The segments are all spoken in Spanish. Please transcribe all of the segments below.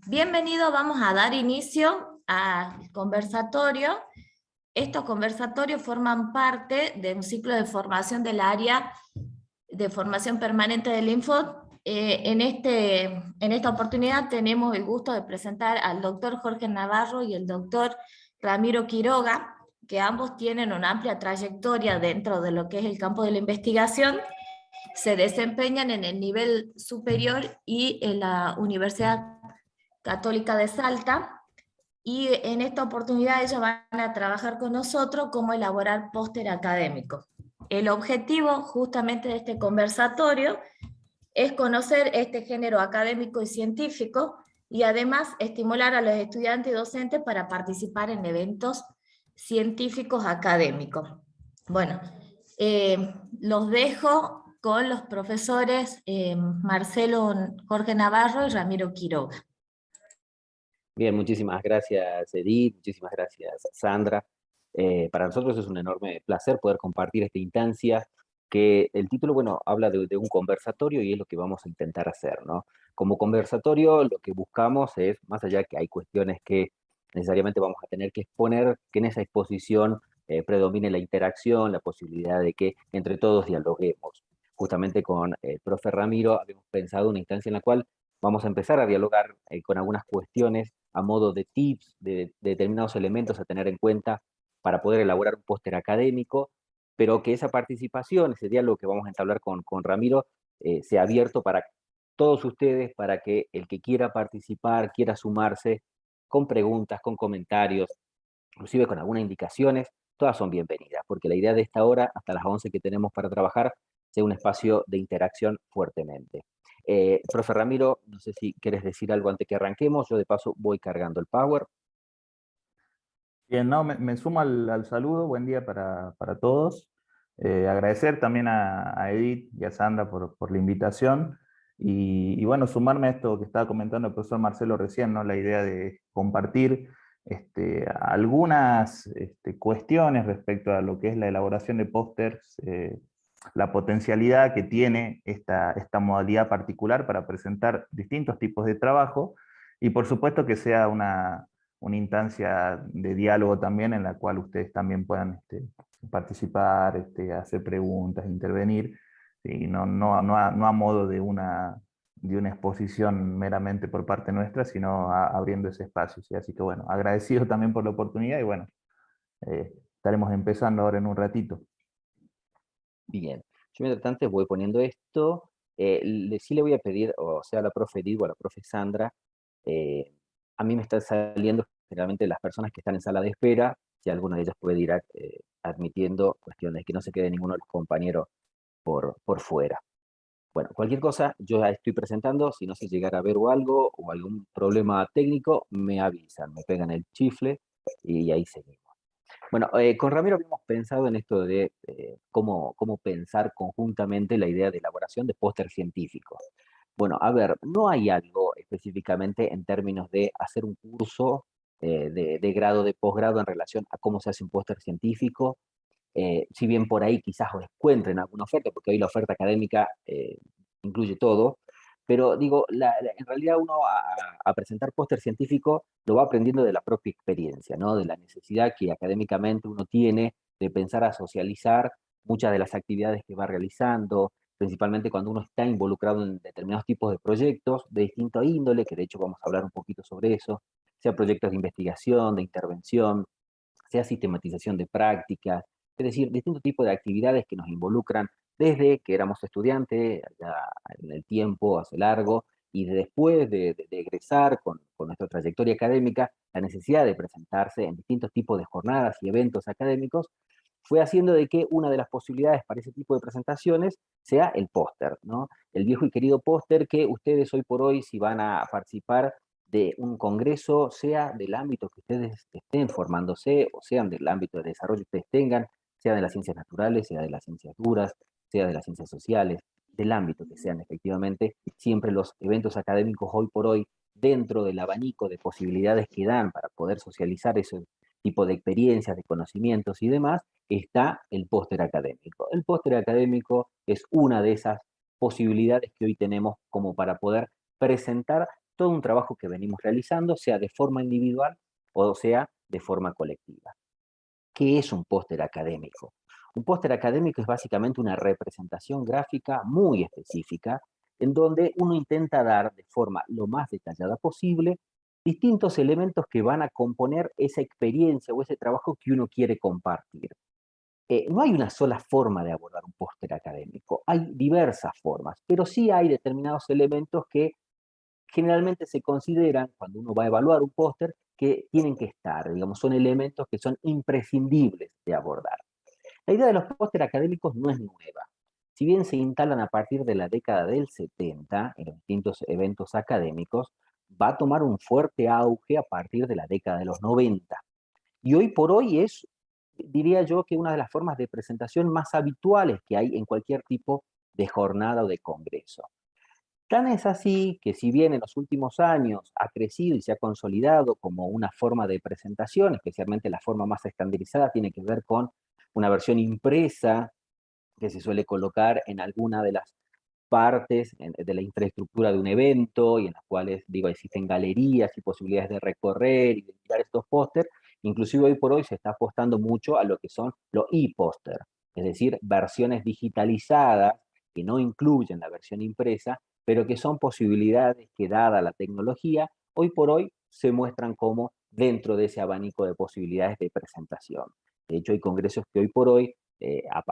Bienvenido, vamos a dar inicio al conversatorio. Estos conversatorios forman parte de un ciclo de formación del área de formación permanente del Info. En esta oportunidad tenemos el gusto de presentar al doctor Jorge Navarro y el doctor Ramiro Quiroga, que ambos tienen una amplia trayectoria dentro de lo que es el campo de la investigación. Se desempeñan en el nivel superior y en la Universidad Católica de Salta, y en esta oportunidad ellos van a trabajar con nosotros cómo elaborar póster académico. El objetivo justamente de este conversatorio es conocer este género académico y científico y además estimular a los estudiantes y docentes para participar en eventos científicos académicos. Bueno, los dejo con los profesores Marcelo Jorge Navarro y Ramiro Quiroga. Bien, muchísimas gracias Edith, muchísimas gracias Sandra. Para nosotros es un enorme placer poder compartir esta instancia que el título, bueno, habla de un conversatorio y es lo que vamos a intentar hacer, ¿no? Como conversatorio lo que buscamos es, más allá que hay cuestiones que necesariamente vamos a tener que exponer, que en esa exposición predomine la interacción, la posibilidad de que entre todos dialoguemos. Justamente con el profe Ramiro habíamos pensado una instancia en la cual vamos a empezar a dialogar con algunas cuestiones a modo de tips, de determinados elementos a tener en cuenta para poder elaborar un póster académico, pero que esa participación, ese diálogo que vamos a entablar con Ramiro, sea abierto para todos ustedes, para que el que quiera participar, quiera sumarse, con preguntas, con comentarios, inclusive con algunas indicaciones, todas son bienvenidas, porque la idea de esta hora, hasta las 11 que tenemos para trabajar, sea un espacio de interacción fuertemente. Profe Ramiro, no sé si quieres decir algo antes que arranquemos, yo de paso voy cargando el power. Bien, no, me sumo al saludo, buen día para todos. Agradecer también a Edith y a Sandra por la invitación y bueno, sumarme a esto que estaba comentando el profesor Marcelo recién, ¿no? La idea de compartir algunas cuestiones respecto a lo que es la elaboración de pósters, la potencialidad que tiene esta modalidad particular para presentar distintos tipos de trabajo y por supuesto que sea una instancia de diálogo también en la cual ustedes también puedan participar, hacer preguntas, intervenir, y no a modo de una exposición meramente por parte nuestra, sino abriendo ese espacio. ¿Sí? Así que bueno, agradecido también por la oportunidad y bueno, estaremos empezando ahora en un ratito. Bien, yo mientras tanto voy poniendo esto, sí le voy a pedir, o sea, a la profe Edith o a la profe Sandra, eh, a mí me están saliendo generalmente las personas que están en sala de espera, si alguno de ellos puede ir admitiendo cuestiones, que no se quede ninguno de los compañeros por fuera. Bueno, cualquier cosa, yo ya estoy presentando, si no se llegara a ver o algo, o algún problema técnico, me avisan, me pegan el chifle y ahí seguimos. Bueno, con Ramiro habíamos pensado en esto de cómo pensar conjuntamente la idea de elaboración de póster científicos. Bueno, a ver, no hay algo específicamente en términos de hacer un curso de grado, de posgrado en relación a cómo se hace un póster científico, si bien por ahí quizás os encuentren alguna oferta, porque hoy la oferta académica incluye todo, pero digo, en realidad uno a presentar póster científico lo va aprendiendo de la propia experiencia, ¿no? De la necesidad que académicamente uno tiene de pensar a socializar muchas de las actividades que va realizando, principalmente cuando uno está involucrado en determinados tipos de proyectos de distinta índole, que de hecho vamos a hablar un poquito sobre eso, sea proyectos de investigación, de intervención, sea sistematización de prácticas, es decir, distintos tipos de actividades que nos involucran desde que éramos estudiantes, ya en el tiempo hace largo, y después de egresar con nuestra trayectoria académica, la necesidad de presentarse en distintos tipos de jornadas y eventos académicos, fue haciendo de que una de las posibilidades para ese tipo de presentaciones sea el póster, ¿no? El viejo y querido póster que ustedes hoy por hoy, si van a participar de un congreso, sea del ámbito que ustedes estén formándose, o sean del ámbito de desarrollo que ustedes tengan, sea de las ciencias naturales, sea de las ciencias duras, sea de las ciencias sociales, del ámbito que sean efectivamente, siempre los eventos académicos hoy por hoy, dentro del abanico de posibilidades que dan para poder socializar ese tipo de experiencias, de conocimientos y demás, está el póster académico. El póster académico es una de esas posibilidades que hoy tenemos como para poder presentar todo un trabajo que venimos realizando, sea de forma individual o sea de forma colectiva. ¿Qué es un póster académico? Un póster académico es básicamente una representación gráfica muy específica en donde uno intenta dar de forma lo más detallada posible distintos elementos que van a componer esa experiencia o ese trabajo que uno quiere compartir. No hay una sola forma de abordar un póster académico, hay diversas formas, pero sí hay determinados elementos que generalmente se consideran, cuando uno va a evaluar un póster, que tienen que estar, digamos, son elementos que son imprescindibles de abordar. La idea de los póster académicos no es nueva. Si bien se instalan a partir de la década del 70 en los distintos eventos académicos, va a tomar un fuerte auge a partir de la década de los 90. Y hoy por hoy es, diría yo, que una de las formas de presentación más habituales que hay en cualquier tipo de jornada o de congreso. Tan es así que si bien en los últimos años ha crecido y se ha consolidado como una forma de presentación, especialmente la forma más estandarizada tiene que ver con una versión impresa que se suele colocar en alguna de las partes de la infraestructura de un evento y en las cuales, digo, existen galerías y posibilidades de recorrer y de mirar estos pósters. Inclusive hoy por hoy se está apostando mucho a lo que son los e-póster, es decir, versiones digitalizadas que no incluyen la versión impresa, pero que son posibilidades que, dada la tecnología, hoy por hoy se muestran como dentro de ese abanico de posibilidades de presentación. De hecho, hay congresos que hoy por hoy,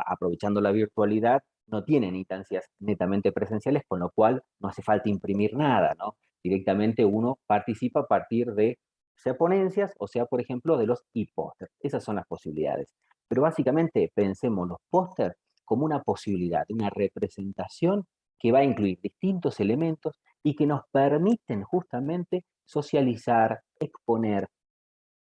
aprovechando la virtualidad, no tienen instancias netamente presenciales, con lo cual no hace falta imprimir nada, ¿no? Directamente uno participa a partir de, sea ponencias o sea, por ejemplo, de los e-pósters. Esas son las posibilidades. Pero básicamente pensemos los pósters como una posibilidad, una representación que va a incluir distintos elementos y que nos permiten justamente socializar, exponer,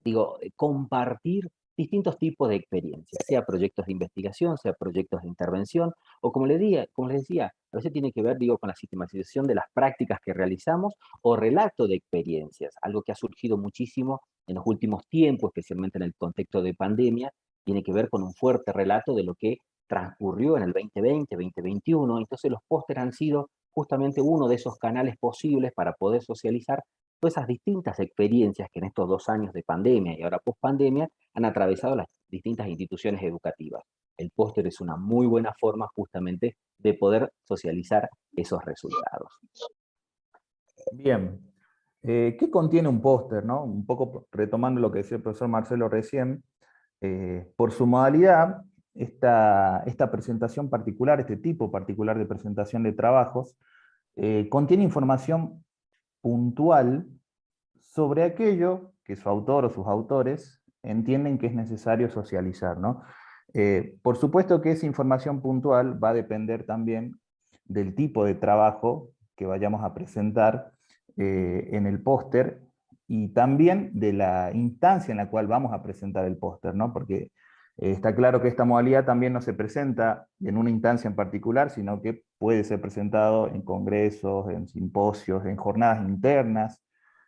digo, compartir distintos tipos de experiencias, sea proyectos de investigación, sea proyectos de intervención, o como les decía, a veces tiene que ver, digo, con la sistematización de las prácticas que realizamos o relato de experiencias, algo que ha surgido muchísimo en los últimos tiempos, especialmente en el contexto de pandemia, tiene que ver con un fuerte relato de lo que transcurrió en el 2020, 2021, entonces los pósteres han sido justamente uno de esos canales posibles para poder socializar todas esas distintas experiencias que en estos 2 años de pandemia y ahora post-pandemia han atravesado las distintas instituciones educativas. El póster es una muy buena forma justamente de poder socializar esos resultados. Bien. ¿Qué contiene un póster, no? Un poco retomando lo que decía el profesor Marcelo recién, por su modalidad, esta presentación particular, este tipo particular de presentación de trabajos, contiene información puntual sobre aquello que su autor o sus autores entienden que es necesario socializar, ¿no? Por supuesto que esa información puntual va a depender también del tipo de trabajo que vayamos a presentar en el póster y también de la instancia en la cual vamos a presentar el póster, ¿no? Porque está claro que esta modalidad también no se presenta en una instancia en particular, sino que puede ser presentado en congresos, en simposios, en jornadas internas,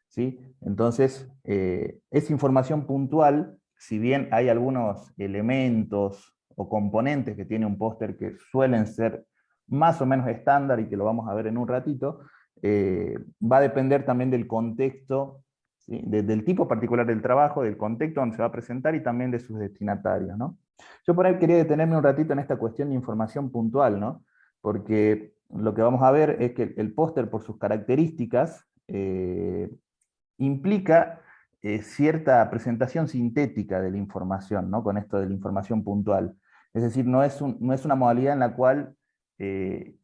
¿sí? Entonces, esa información puntual, si bien hay algunos elementos o componentes que tiene un póster que suelen ser más o menos estándar y que lo vamos a ver en un ratito, va a depender también del contexto, ¿sí? Del tipo particular del trabajo, del contexto donde se va a presentar y también de sus destinatarios, ¿no? Yo por ahí quería detenerme un ratito en esta cuestión de información puntual, ¿no? Porque lo que vamos a ver es que el póster, por sus características, implica cierta presentación sintética de la información, ¿no? Con esto de la información puntual. Es decir, no es una modalidad en la cual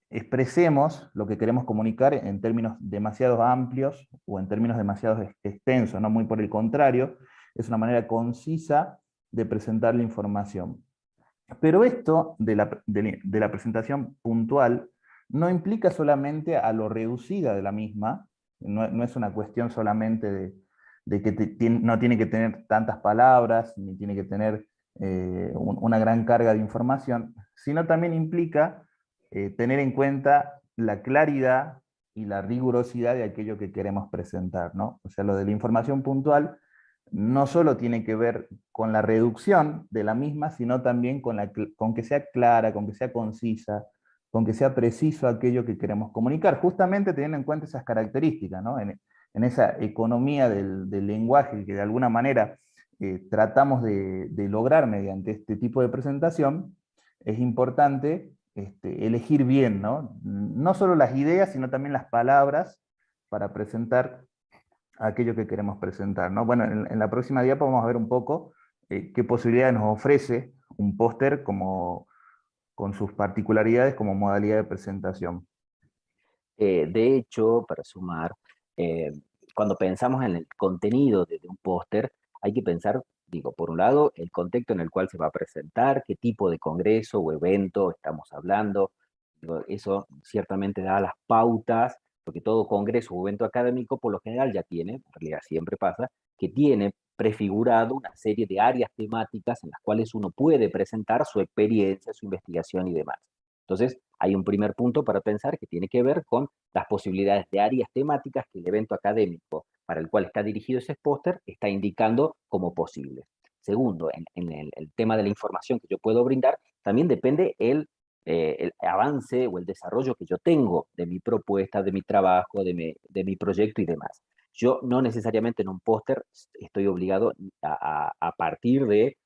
expresemos lo que queremos comunicar en términos demasiado amplios o en términos demasiado extensos, ¿no? Muy por el contrario, es una manera concisa de presentar la información. Pero esto de la presentación puntual no implica solamente a lo reducida de la misma, no es una cuestión solamente de que no tiene que tener tantas palabras, ni tiene que tener una gran carga de información, sino también implica tener en cuenta la claridad y la rigurosidad de aquello que queremos presentar, ¿no? O sea, lo de la información puntual no solo tiene que ver con la reducción de la misma, sino también con que sea clara, con que sea concisa, con que sea preciso aquello que queremos comunicar, justamente teniendo en cuenta esas características, ¿no? en esa economía del lenguaje que de alguna manera tratamos de lograr mediante este tipo de presentación, es importante elegir bien, ¿no? No solo las ideas, sino también las palabras para presentar aquello que queremos presentar, ¿no? Bueno, en la próxima diapo vamos a ver un poco qué posibilidades nos ofrece un póster con sus particularidades como modalidad de presentación. De hecho, para sumar, eh, cuando pensamos en el contenido de un póster, hay que pensar, digo, por un lado, el contexto en el cual se va a presentar, qué tipo de congreso o evento estamos hablando. Digo, eso ciertamente da las pautas, porque todo congreso o evento académico por lo general ya tiene, en realidad siempre pasa, que tiene prefigurado una serie de áreas temáticas en las cuales uno puede presentar su experiencia, su investigación y demás. Entonces, hay un primer punto para pensar que tiene que ver con las posibilidades de áreas temáticas que el evento académico para el cual está dirigido ese póster está indicando como posibles. Segundo, en el tema de la información que yo puedo brindar, también depende el avance o el desarrollo que yo tengo de mi propuesta, de mi trabajo, de mi proyecto y demás. Yo no necesariamente en un póster estoy obligado a partir de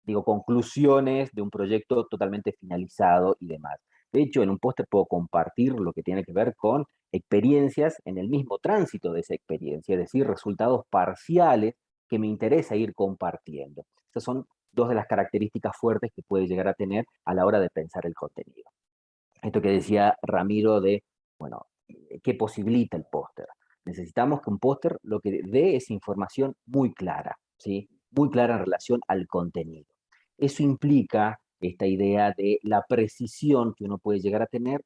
digo, conclusiones de un proyecto totalmente finalizado y demás. De hecho, en un póster puedo compartir lo que tiene que ver con experiencias en el mismo tránsito de esa experiencia, es decir, resultados parciales que me interesa ir compartiendo. Esas son dos de las características fuertes que puede llegar a tener a la hora de pensar el contenido. Esto que decía Ramiro de, bueno, ¿qué posibilita el póster? Necesitamos que un póster lo que dé es información muy clara, ¿sí? Muy clara en relación al contenido. Eso implica esta idea de la precisión que uno puede llegar a tener,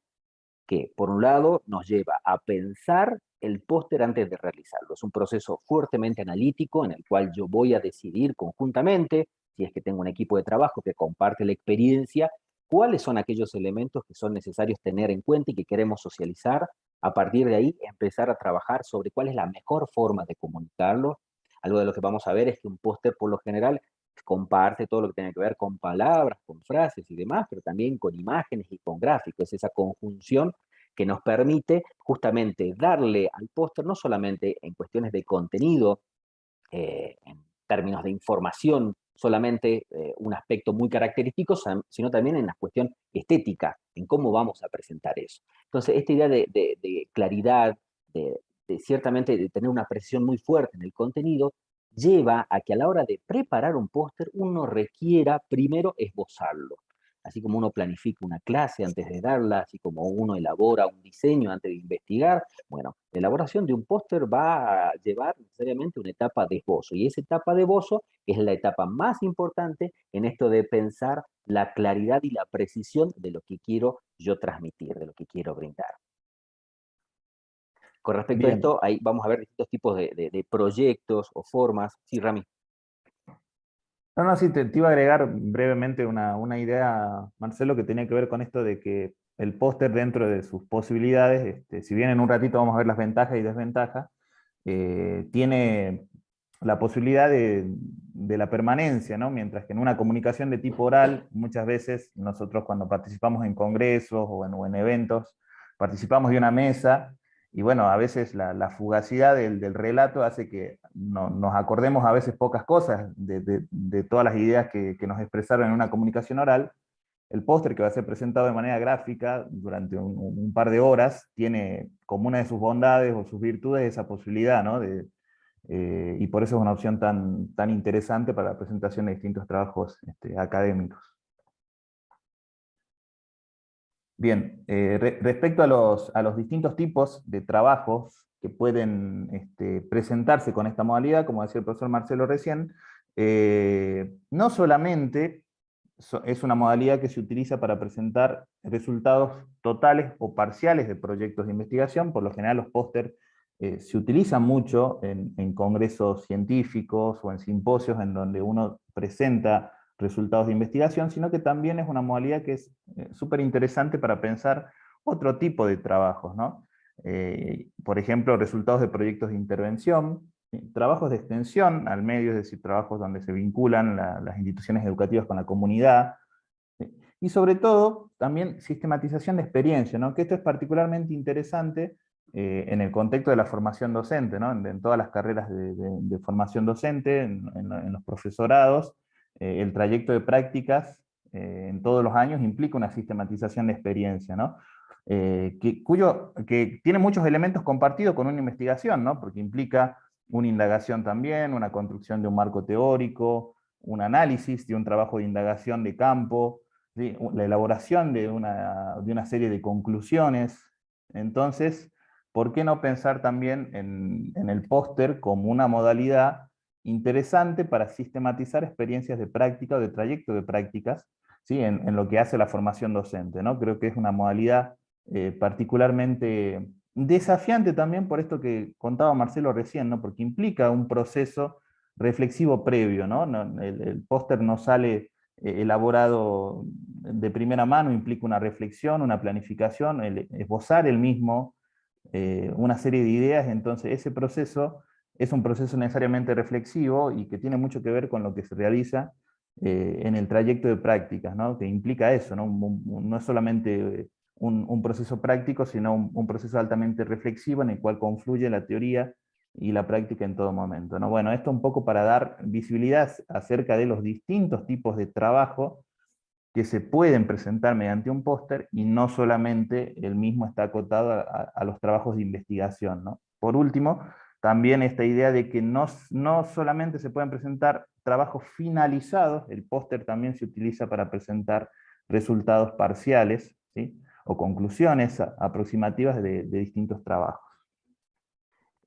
que por un lado nos lleva a pensar el póster antes de realizarlo. Es un proceso fuertemente analítico en el cual yo voy a decidir conjuntamente, si es que tengo un equipo de trabajo que comparte la experiencia, cuáles son aquellos elementos que son necesarios tener en cuenta y que queremos socializar. A partir de ahí, empezar a trabajar sobre cuál es la mejor forma de comunicarlo. Algo de lo que vamos a ver es que un póster, por lo general, comparte todo lo que tiene que ver con palabras, con frases y demás, pero también con imágenes y con gráficos, esa conjunción que nos permite justamente darle al póster, no solamente en cuestiones de contenido, en términos de información, solamente un aspecto muy característico, sino también en la cuestión estética, en cómo vamos a presentar eso. Entonces, esta idea de claridad, ciertamente de tener una precisión muy fuerte en el contenido, lleva a que a la hora de preparar un póster uno requiera primero esbozarlo. Así como uno planifica una clase antes de darla, así como uno elabora un diseño antes de investigar, bueno, la elaboración de un póster va a llevar necesariamente una etapa de esbozo, y esa etapa de esbozo es la etapa más importante en esto de pensar la claridad y la precisión de lo que quiero yo transmitir, de lo que quiero brindar. Con respecto a Bien. esto, ahí vamos a ver distintos tipos de proyectos o formas. Sí, Rami. No, no, sí, te iba a agregar brevemente una idea, Marcelo, que tenía que ver con esto de que el póster dentro de sus posibilidades, si bien en un ratito vamos a ver las ventajas y desventajas, tiene la posibilidad de la permanencia, ¿no? Mientras que en una comunicación de tipo oral, muchas veces nosotros cuando participamos en congresos o en eventos, participamos de una mesa y bueno, a veces la fugacidad del relato hace que nos acordemos a veces pocas cosas de todas las ideas que nos expresaron en una comunicación oral. El póster que va a ser presentado de manera gráfica durante un par de horas tiene como una de sus bondades o sus virtudes esa posibilidad, ¿no? Y por eso es una opción tan interesante para la presentación de distintos trabajos académicos. Bien, respecto a los distintos tipos de trabajos que pueden presentarse con esta modalidad, como decía el profesor Marcelo recién, no solamente es una modalidad que se utiliza para presentar resultados totales o parciales de proyectos de investigación. Por lo general los póster se utilizan mucho en congresos científicos o en simposios en donde uno presenta resultados de investigación, sino que también es una modalidad que es súper interesante para pensar otro tipo de trabajos, ¿no? Por ejemplo, resultados de proyectos de intervención, trabajos de extensión al medio, es decir, trabajos donde se vinculan las instituciones educativas con la comunidad, y sobre todo también sistematización de experiencia, ¿no? Que esto es particularmente interesante en el contexto de la formación docente, ¿no? En todas las carreras de formación docente, en los profesorados, el trayecto de prácticas en todos los años implica una sistematización de experiencia, ¿no? Que tiene muchos elementos compartidos con una investigación, ¿no? Porque implica una indagación también, una construcción de un marco teórico, un análisis de un trabajo de indagación de campo, ¿sí? La elaboración de una serie de conclusiones. Entonces, ¿por qué no pensar también en el póster como una modalidad interesante para sistematizar experiencias de práctica o de trayecto de prácticas, ¿sí? En lo que hace la formación docente, ¿no? Creo que es una modalidad particularmente desafiante también por esto que contaba Marcelo recién, ¿no? Porque implica un proceso reflexivo previo, ¿no? El póster no sale elaborado de primera mano, implica una reflexión, una planificación, el esbozar el mismo una serie de ideas, entonces ese proceso es un proceso necesariamente reflexivo y que tiene mucho que ver con lo que se realiza en el trayecto de prácticas, ¿no? Que implica eso, ¿no? No es solamente un proceso práctico, sino un proceso altamente reflexivo en el cual confluye la teoría y la práctica en todo momento, ¿no? Bueno, esto un poco para dar visibilidad acerca de los distintos tipos de trabajo que se pueden presentar mediante un póster y no solamente el mismo está acotado a los trabajos de investigación, ¿no? Por último, también esta idea de que no solamente se pueden presentar trabajos finalizados, el póster también se utiliza para presentar resultados parciales, ¿sí? O conclusiones aproximativas de distintos trabajos.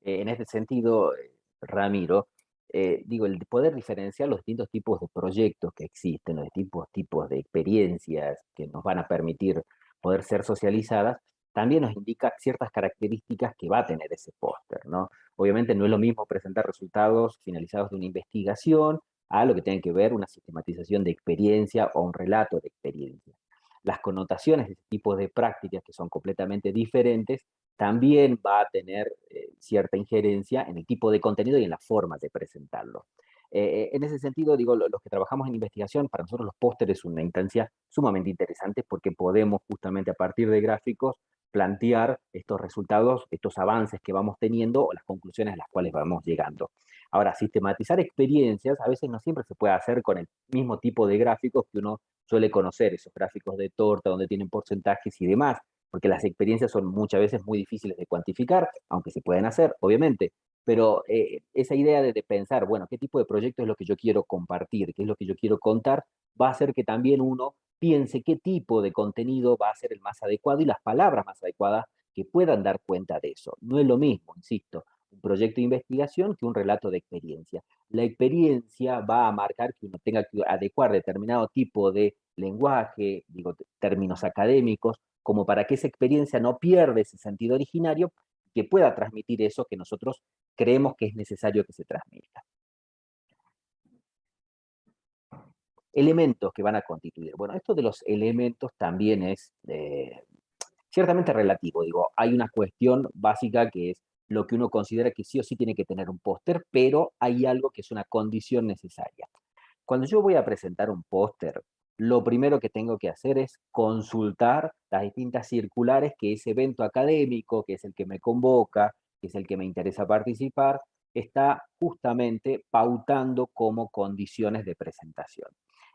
En este sentido, Ramiro, digo, el poder diferenciar los distintos tipos de proyectos que existen, los distintos tipos de experiencias que nos van a permitir poder ser socializadas, también nos indica ciertas características que va a tener ese póster, ¿no? Obviamente no es lo mismo presentar resultados finalizados de una investigación a lo que tenga que ver una sistematización de experiencia o un relato de experiencia. Las connotaciones de este tipo de prácticas, que son completamente diferentes, también va a tener cierta injerencia en el tipo de contenido y en la forma de presentarlo. En ese sentido, digo, los que trabajamos en investigación, para nosotros los pósteres es una instancia sumamente interesante porque podemos justamente a partir de gráficos plantear estos resultados, estos avances que vamos teniendo o las conclusiones a las cuales vamos llegando. Ahora, sistematizar experiencias a veces no siempre se puede hacer con el mismo tipo de gráficos que uno suele conocer, esos gráficos de torta donde tienen porcentajes y demás, porque las experiencias son muchas veces muy difíciles de cuantificar, aunque se pueden hacer, obviamente, pero esa idea de pensar, bueno, qué tipo de proyecto es lo que yo quiero compartir, qué es lo que yo quiero contar, va a hacer que también uno piense qué tipo de contenido va a ser el más adecuado y las palabras más adecuadas que puedan dar cuenta de eso. No es lo mismo, insisto, un proyecto de investigación que un relato de experiencia. La experiencia va a marcar que uno tenga que adecuar determinado tipo de lenguaje, digo, términos académicos, como para que esa experiencia no pierda ese sentido originario, que pueda transmitir eso que nosotros creemos que es necesario que se transmita. Elementos que van a constituir. Bueno, esto de los elementos también es ciertamente relativo. Digo, hay una cuestión básica que es lo que uno considera que sí o sí tiene que tener un póster, pero hay algo que es una condición necesaria. Cuando yo voy a presentar un póster, lo primero que tengo que hacer es consultar las distintas circulares que ese evento académico, que es el que me convoca, que es el que me interesa participar, está justamente pautando como condiciones de presentación.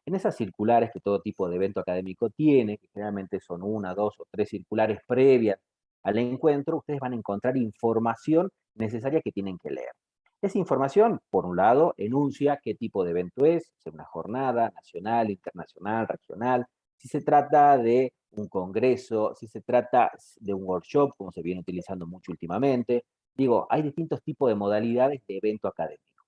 En esas circulares que todo tipo de evento académico tiene, que generalmente son una, dos o tres circulares previas al encuentro, ustedes van a encontrar información necesaria que tienen que leer. Esa información, por un lado, enuncia qué tipo de evento es, si es una jornada nacional, internacional, regional, si se trata de un congreso, si se trata de un workshop, como se viene utilizando mucho últimamente. Digo, hay distintos tipos de modalidades de evento académico.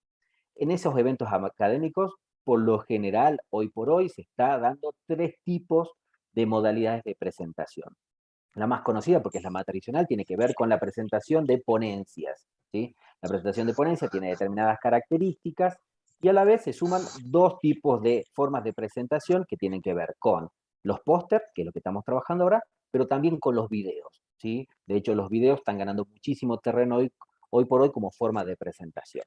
En esos eventos académicos, por lo general, hoy por hoy, se está dando tres tipos de modalidades de presentación. La más conocida, porque es la más tradicional, tiene que ver con la presentación de ponencias, ¿sí? La presentación de ponencia tiene determinadas características y a la vez se suman dos tipos de formas de presentación que tienen que ver con los pósters, que es lo que estamos trabajando ahora, pero también con los videos, ¿sí? De hecho, los videos están ganando muchísimo terreno hoy por hoy como forma de presentación.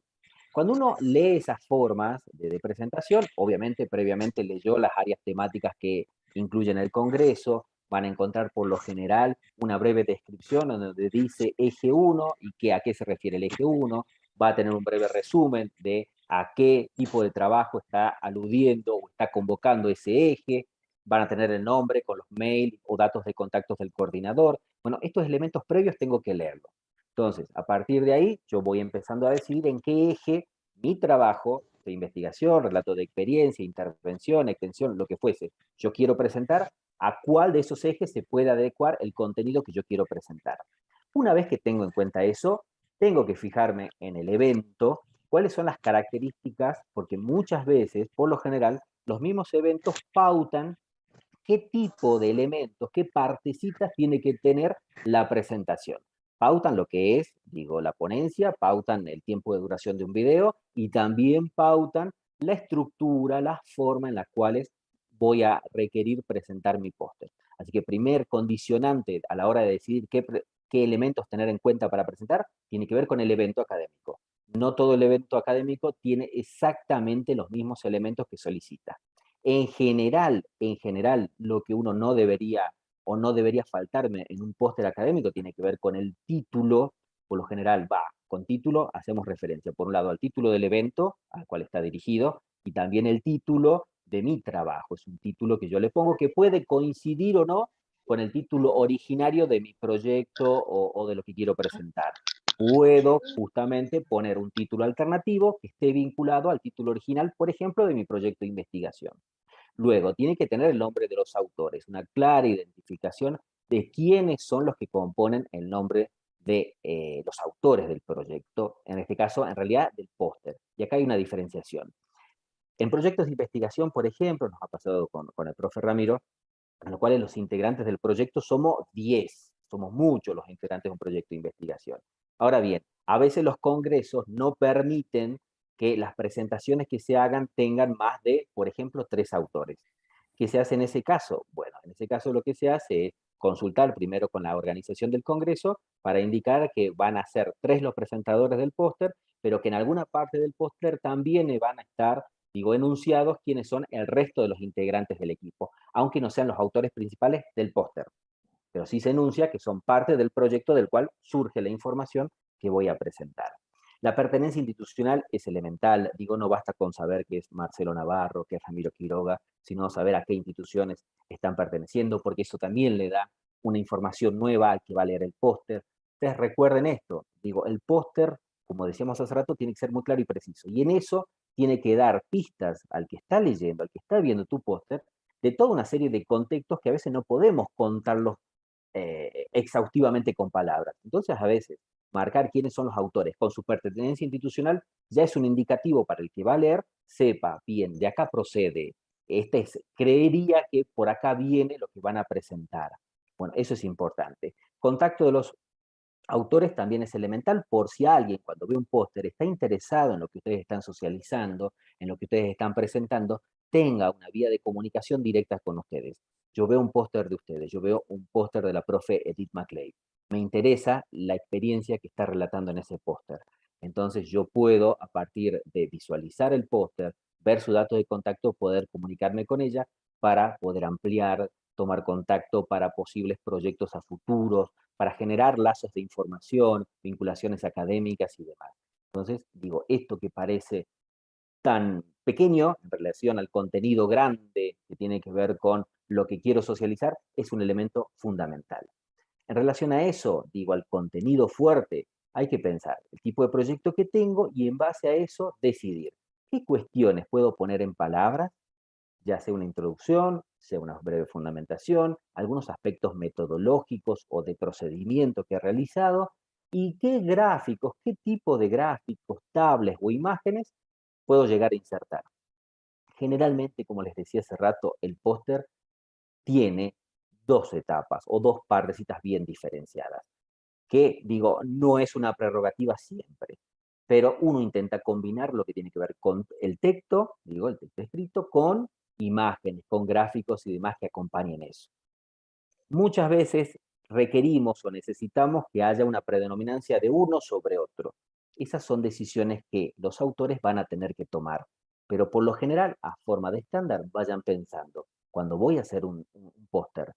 Cuando uno lee esas formas de presentación, obviamente previamente leyó las áreas temáticas que incluyen el Congreso, van a encontrar por lo general una breve descripción donde dice eje 1 y a qué se refiere el eje 1, va a tener un breve resumen de a qué tipo de trabajo está aludiendo o está convocando ese eje, van a tener el nombre con los mails o datos de contactos del coordinador. Bueno, estos elementos previos tengo que leerlos. Entonces, a partir de ahí, yo voy empezando a decidir en qué eje mi trabajo de investigación, relato de experiencia, intervención, extensión, lo que fuese, yo quiero presentar, a cuál de esos ejes se puede adecuar el contenido que yo quiero presentar. Una vez que tengo en cuenta eso, tengo que fijarme en el evento, cuáles son las características, porque muchas veces, por lo general, los mismos eventos pautan qué tipo de elementos, qué partecitas tiene que tener la presentación. Pautan lo que es, digo, la ponencia, pautan el tiempo de duración de un video y también pautan la estructura, la forma en las cuales voy a requerir presentar mi póster. Así que primer condicionante a la hora de decidir qué elementos tener en cuenta para presentar, tiene que ver con el evento académico. No todo el evento académico tiene exactamente los mismos elementos que solicita. En general, lo que uno no debería o no debería faltarme en un póster académico tiene que ver con el título. Por lo general, con título hacemos referencia, por un lado, al título del evento al cual está dirigido y también el título de mi trabajo. Es un título que yo le pongo que puede coincidir o no con el título originario de mi proyecto o de lo que quiero presentar. Puedo justamente poner un título alternativo que esté vinculado al título original, por ejemplo, de mi proyecto de investigación. Luego, tiene que tener el nombre de los autores, una clara identificación de quiénes son los que componen el nombre de los autores del proyecto, en este caso, en realidad, del póster. Y acá hay una diferenciación. En proyectos de investigación, por ejemplo, nos ha pasado con el profe Ramiro, en los cuales los integrantes del proyecto somos 10, somos muchos los integrantes de un proyecto de investigación. Ahora bien, a veces los congresos no permiten que las presentaciones que se hagan tengan más de, por ejemplo, 3 autores. ¿Qué se hace en ese caso? Bueno, en ese caso lo que se hace es consultar primero con la organización del congreso para indicar que van a ser 3 los presentadores del póster, pero que en alguna parte del póster también van a estar, digo, enunciados quiénes son el resto de los integrantes del equipo, aunque no sean los autores principales del póster. Pero sí se enuncia que son parte del proyecto del cual surge la información que voy a presentar. La pertenencia institucional es elemental, digo, no basta con saber que es Marcelo Navarro, que es Ramiro Quiroga, sino saber a qué instituciones están perteneciendo, porque eso también le da una información nueva al que va a leer el póster. Ustedes recuerden esto, digo, el póster, como decíamos hace rato, tiene que ser muy claro y preciso, y en eso tiene que dar pistas al que está leyendo, al que está viendo tu póster, de toda una serie de contextos que a veces no podemos contarlos exhaustivamente con palabras. Entonces, a veces, marcar quiénes son los autores con su pertenencia institucional ya es un indicativo para el que va a leer, sepa bien, de acá procede, creería que por acá viene lo que van a presentar. Bueno, eso es importante. Contacto de los autores también es elemental por si alguien cuando ve un póster está interesado en lo que ustedes están socializando, en lo que ustedes están presentando, tenga una vía de comunicación directa con ustedes. Yo veo un póster de ustedes, yo veo un póster de la profe Edith McLeod. Me interesa la experiencia que está relatando en ese póster. Entonces yo puedo, a partir de visualizar el póster, ver su dato de contacto, poder comunicarme con ella para poder ampliar, tomar contacto para posibles proyectos a futuros, para generar lazos de información, vinculaciones académicas y demás. Entonces, digo, esto que parece tan pequeño en relación al contenido grande que tiene que ver con lo que quiero socializar, es un elemento fundamental. En relación a eso, digo, al contenido fuerte, hay que pensar el tipo de proyecto que tengo y en base a eso decidir qué cuestiones puedo poner en palabras, ya sea una introducción, sea una breve fundamentación, algunos aspectos metodológicos o de procedimiento que he realizado, y qué gráficos, qué tipo de gráficos, tablets o imágenes puedo llegar a insertar. Generalmente, como les decía hace rato, el póster tiene 2 etapas o 2 partecitas bien diferenciadas, que digo, no es una prerrogativa siempre, pero uno intenta combinar lo que tiene que ver con el texto, digo, el texto escrito, con imágenes, con gráficos y demás que acompañen eso. Muchas veces requerimos o necesitamos que haya una predominancia de uno sobre otro. Esas son decisiones que los autores van a tener que tomar, pero por lo general, a forma de estándar, vayan pensando, cuando voy a hacer un póster,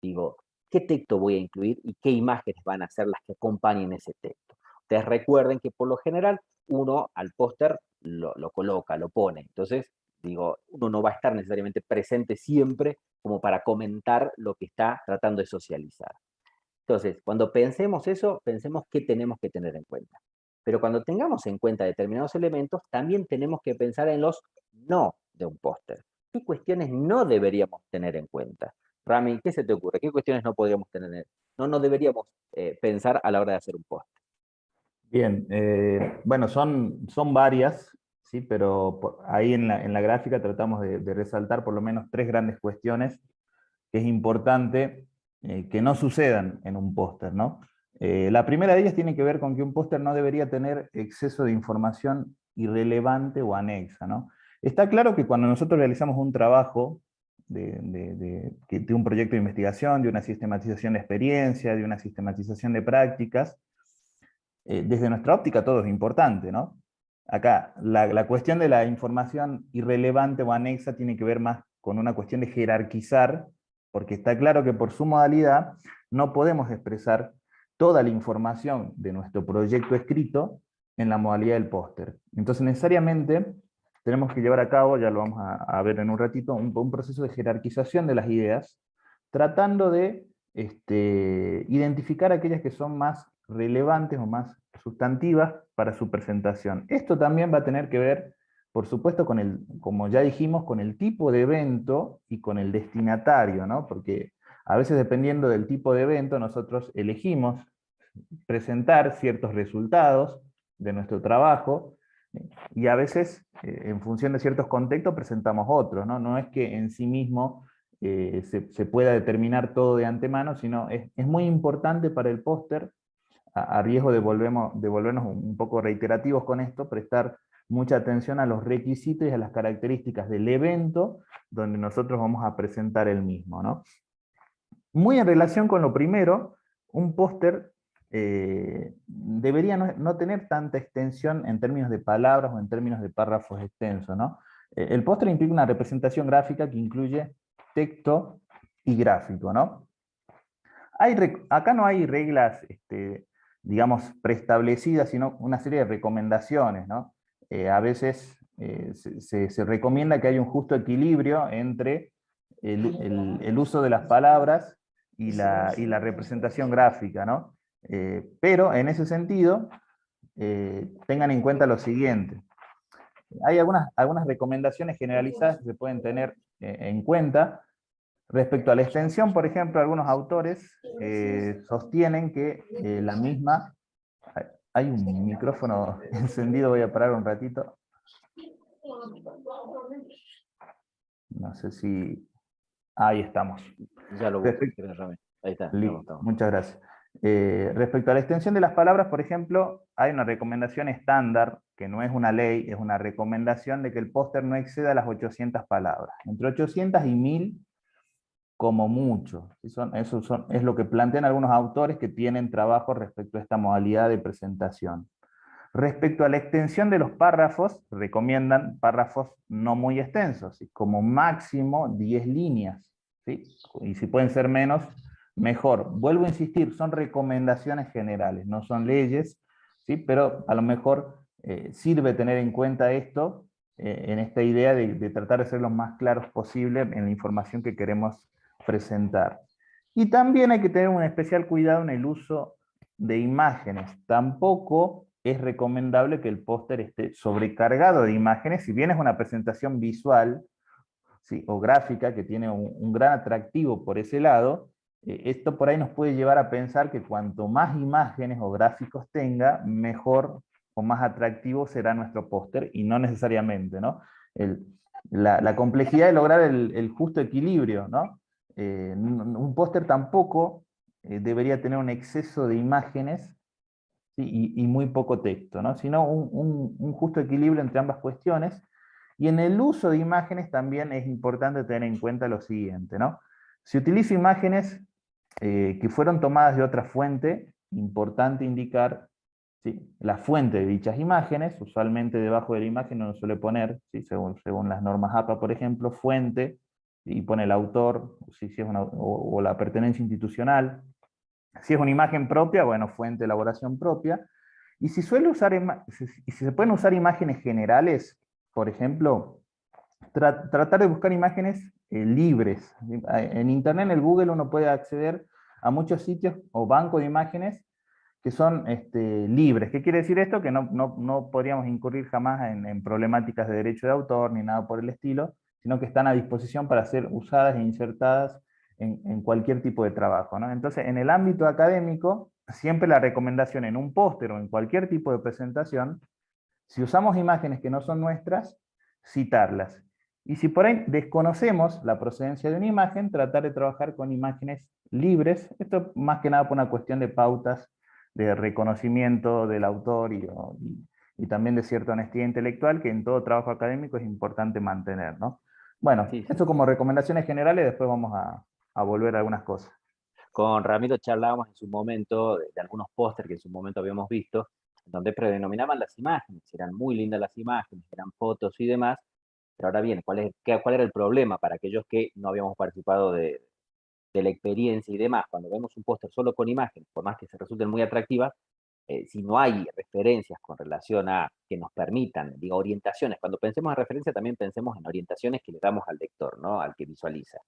Digo, ¿qué texto voy a incluir y qué imágenes van a ser las que acompañen ese texto? Ustedes recuerden que por lo general uno al póster lo coloca, lo pone. Entonces, digo, uno no va a estar necesariamente presente siempre como para comentar lo que está tratando de socializar. Entonces, cuando pensemos eso, pensemos qué tenemos que tener en cuenta. Pero cuando tengamos en cuenta determinados elementos, también tenemos que pensar en los no de un póster. ¿Qué cuestiones no deberíamos tener en cuenta? Rami, ¿qué se te ocurre? ¿Qué cuestiones no podríamos tener? No deberíamos pensar a la hora de hacer un póster. Bien, bueno, son varias, ¿sí? Pero ahí en la gráfica tratamos de resaltar por lo menos 3 grandes cuestiones que es importante que no sucedan en un póster, ¿no? La primera de ellas tiene que ver con que un póster no debería tener exceso de información irrelevante o anexa, ¿no? Está claro que cuando nosotros realizamos un trabajo de un proyecto de investigación, de una sistematización de experiencia, de una sistematización de prácticas, desde nuestra óptica todo es importante, ¿no? Acá, la cuestión de la información irrelevante o anexa tiene que ver más con una cuestión de jerarquizar, porque está claro que por su modalidad no podemos expresar toda la información de nuestro proyecto escrito en la modalidad del póster. Entonces necesariamente tenemos que llevar a cabo, ya lo vamos a ver en un ratito, un proceso de jerarquización de las ideas, tratando de identificar aquellas que son más relevantes o más sustantivas para su presentación. Esto también va a tener que ver, por supuesto, con el, como ya dijimos, con el tipo de evento y con el destinatario, ¿no? Porque a veces dependiendo del tipo de evento, nosotros elegimos presentar ciertos resultados de nuestro trabajo, y a veces, en función de ciertos contextos, presentamos otros, ¿no? No es que en sí mismo se pueda determinar todo de antemano, sino es muy importante para el póster, a riesgo de volvernos un poco reiterativos con esto, prestar mucha atención a los requisitos y a las características del evento donde nosotros vamos a presentar el mismo, ¿no? Muy en relación con lo primero, un póster debería no tener tanta extensión en términos de palabras o en términos de párrafos extensos, ¿no? El póster implica una representación gráfica que incluye texto y gráfico, ¿no? Acá no hay reglas, digamos, preestablecidas, sino una serie de recomendaciones, ¿no? A veces se recomienda que haya un justo equilibrio entre el uso de las palabras y la representación gráfica, ¿no? Pero en ese sentido, tengan en cuenta lo siguiente. Hay algunas recomendaciones generalizadas que se pueden tener en cuenta. Respecto a la extensión, por ejemplo, algunos autores sostienen que la misma... Hay un micrófono encendido, voy a parar un ratito. No sé si... Ahí estamos. Ya lo busco, Rami. Ahí está. Muchas gracias. Respecto a la extensión de las palabras, por ejemplo, hay una recomendación estándar, que no es una ley, es una recomendación de que el póster no exceda las 800 palabras. Entre 800 y 1000 como mucho. Es lo que plantean algunos autores que tienen trabajo respecto a esta modalidad de presentación. Respecto a la extensión de los párrafos, recomiendan párrafos no muy extensos, ¿sí? Como máximo 10 líneas, ¿sí? Y si pueden ser menos, mejor. Vuelvo a insistir, son recomendaciones generales, no son leyes, ¿sí? Pero a lo mejor sirve tener en cuenta esto en esta idea de tratar de ser lo más claros posible en la información que queremos presentar. Y también hay que tener un especial cuidado en el uso de imágenes. Tampoco es recomendable que el póster esté sobrecargado de imágenes, si bien es una presentación visual, ¿sí? O gráfica que tiene un gran atractivo por ese lado. Esto por ahí nos puede llevar a pensar que cuanto más imágenes o gráficos tenga, mejor o más atractivo será nuestro póster, y no necesariamente, ¿no? La complejidad de lograr el justo equilibrio, ¿no? Un póster tampoco debería tener un exceso de imágenes, ¿sí? y muy poco texto, ¿no? Sino un justo equilibrio entre ambas cuestiones. Y en el uso de imágenes también es importante tener en cuenta lo siguiente, ¿no? Si utilizo imágenes que fueron tomadas de otra fuente, importante indicar, ¿sí? La fuente de dichas imágenes. Usualmente debajo de la imagen uno suele poner, ¿sí? según las normas APA, por ejemplo, fuente y pone el autor, si es o la pertenencia institucional. Si es una imagen propia, bueno, fuente de elaboración propia. Y si si se pueden usar imágenes generales, por ejemplo, tratar de buscar imágenes libres. En Internet, en el Google, uno puede acceder a muchos sitios o bancos de imágenes que son libres. ¿Qué quiere decir esto? Que no podríamos incurrir jamás en problemáticas de derecho de autor ni nada por el estilo, sino que están a disposición para ser usadas e insertadas en cualquier tipo de trabajo, ¿no? Entonces, en el ámbito académico, siempre la recomendación en un póster o en cualquier tipo de presentación, si usamos imágenes que no son nuestras, citarlas. Y si por ahí desconocemos la procedencia de una imagen, tratar de trabajar con imágenes libres. Esto más que nada por una cuestión de pautas de reconocimiento del autor y también de cierta honestidad intelectual que en todo trabajo académico es importante mantener, ¿no? Bueno, Sí, sí. esto como recomendaciones generales, después vamos a volver a algunas cosas. Con Ramiro charlábamos en su momento de algunos pósteres que en su momento habíamos visto, donde predominaban las imágenes, eran muy lindas las imágenes, eran fotos y demás, pero ahora bien, ¿cuál era el problema para aquellos que no habíamos participado de la experiencia y demás? Cuando vemos un póster solo con imágenes, por más que se resulten muy atractivas, si no hay referencias con relación a que nos permitan, digo, orientaciones, cuando pensemos en referencia también pensemos en orientaciones que le damos al lector, ¿no? Al que visualiza.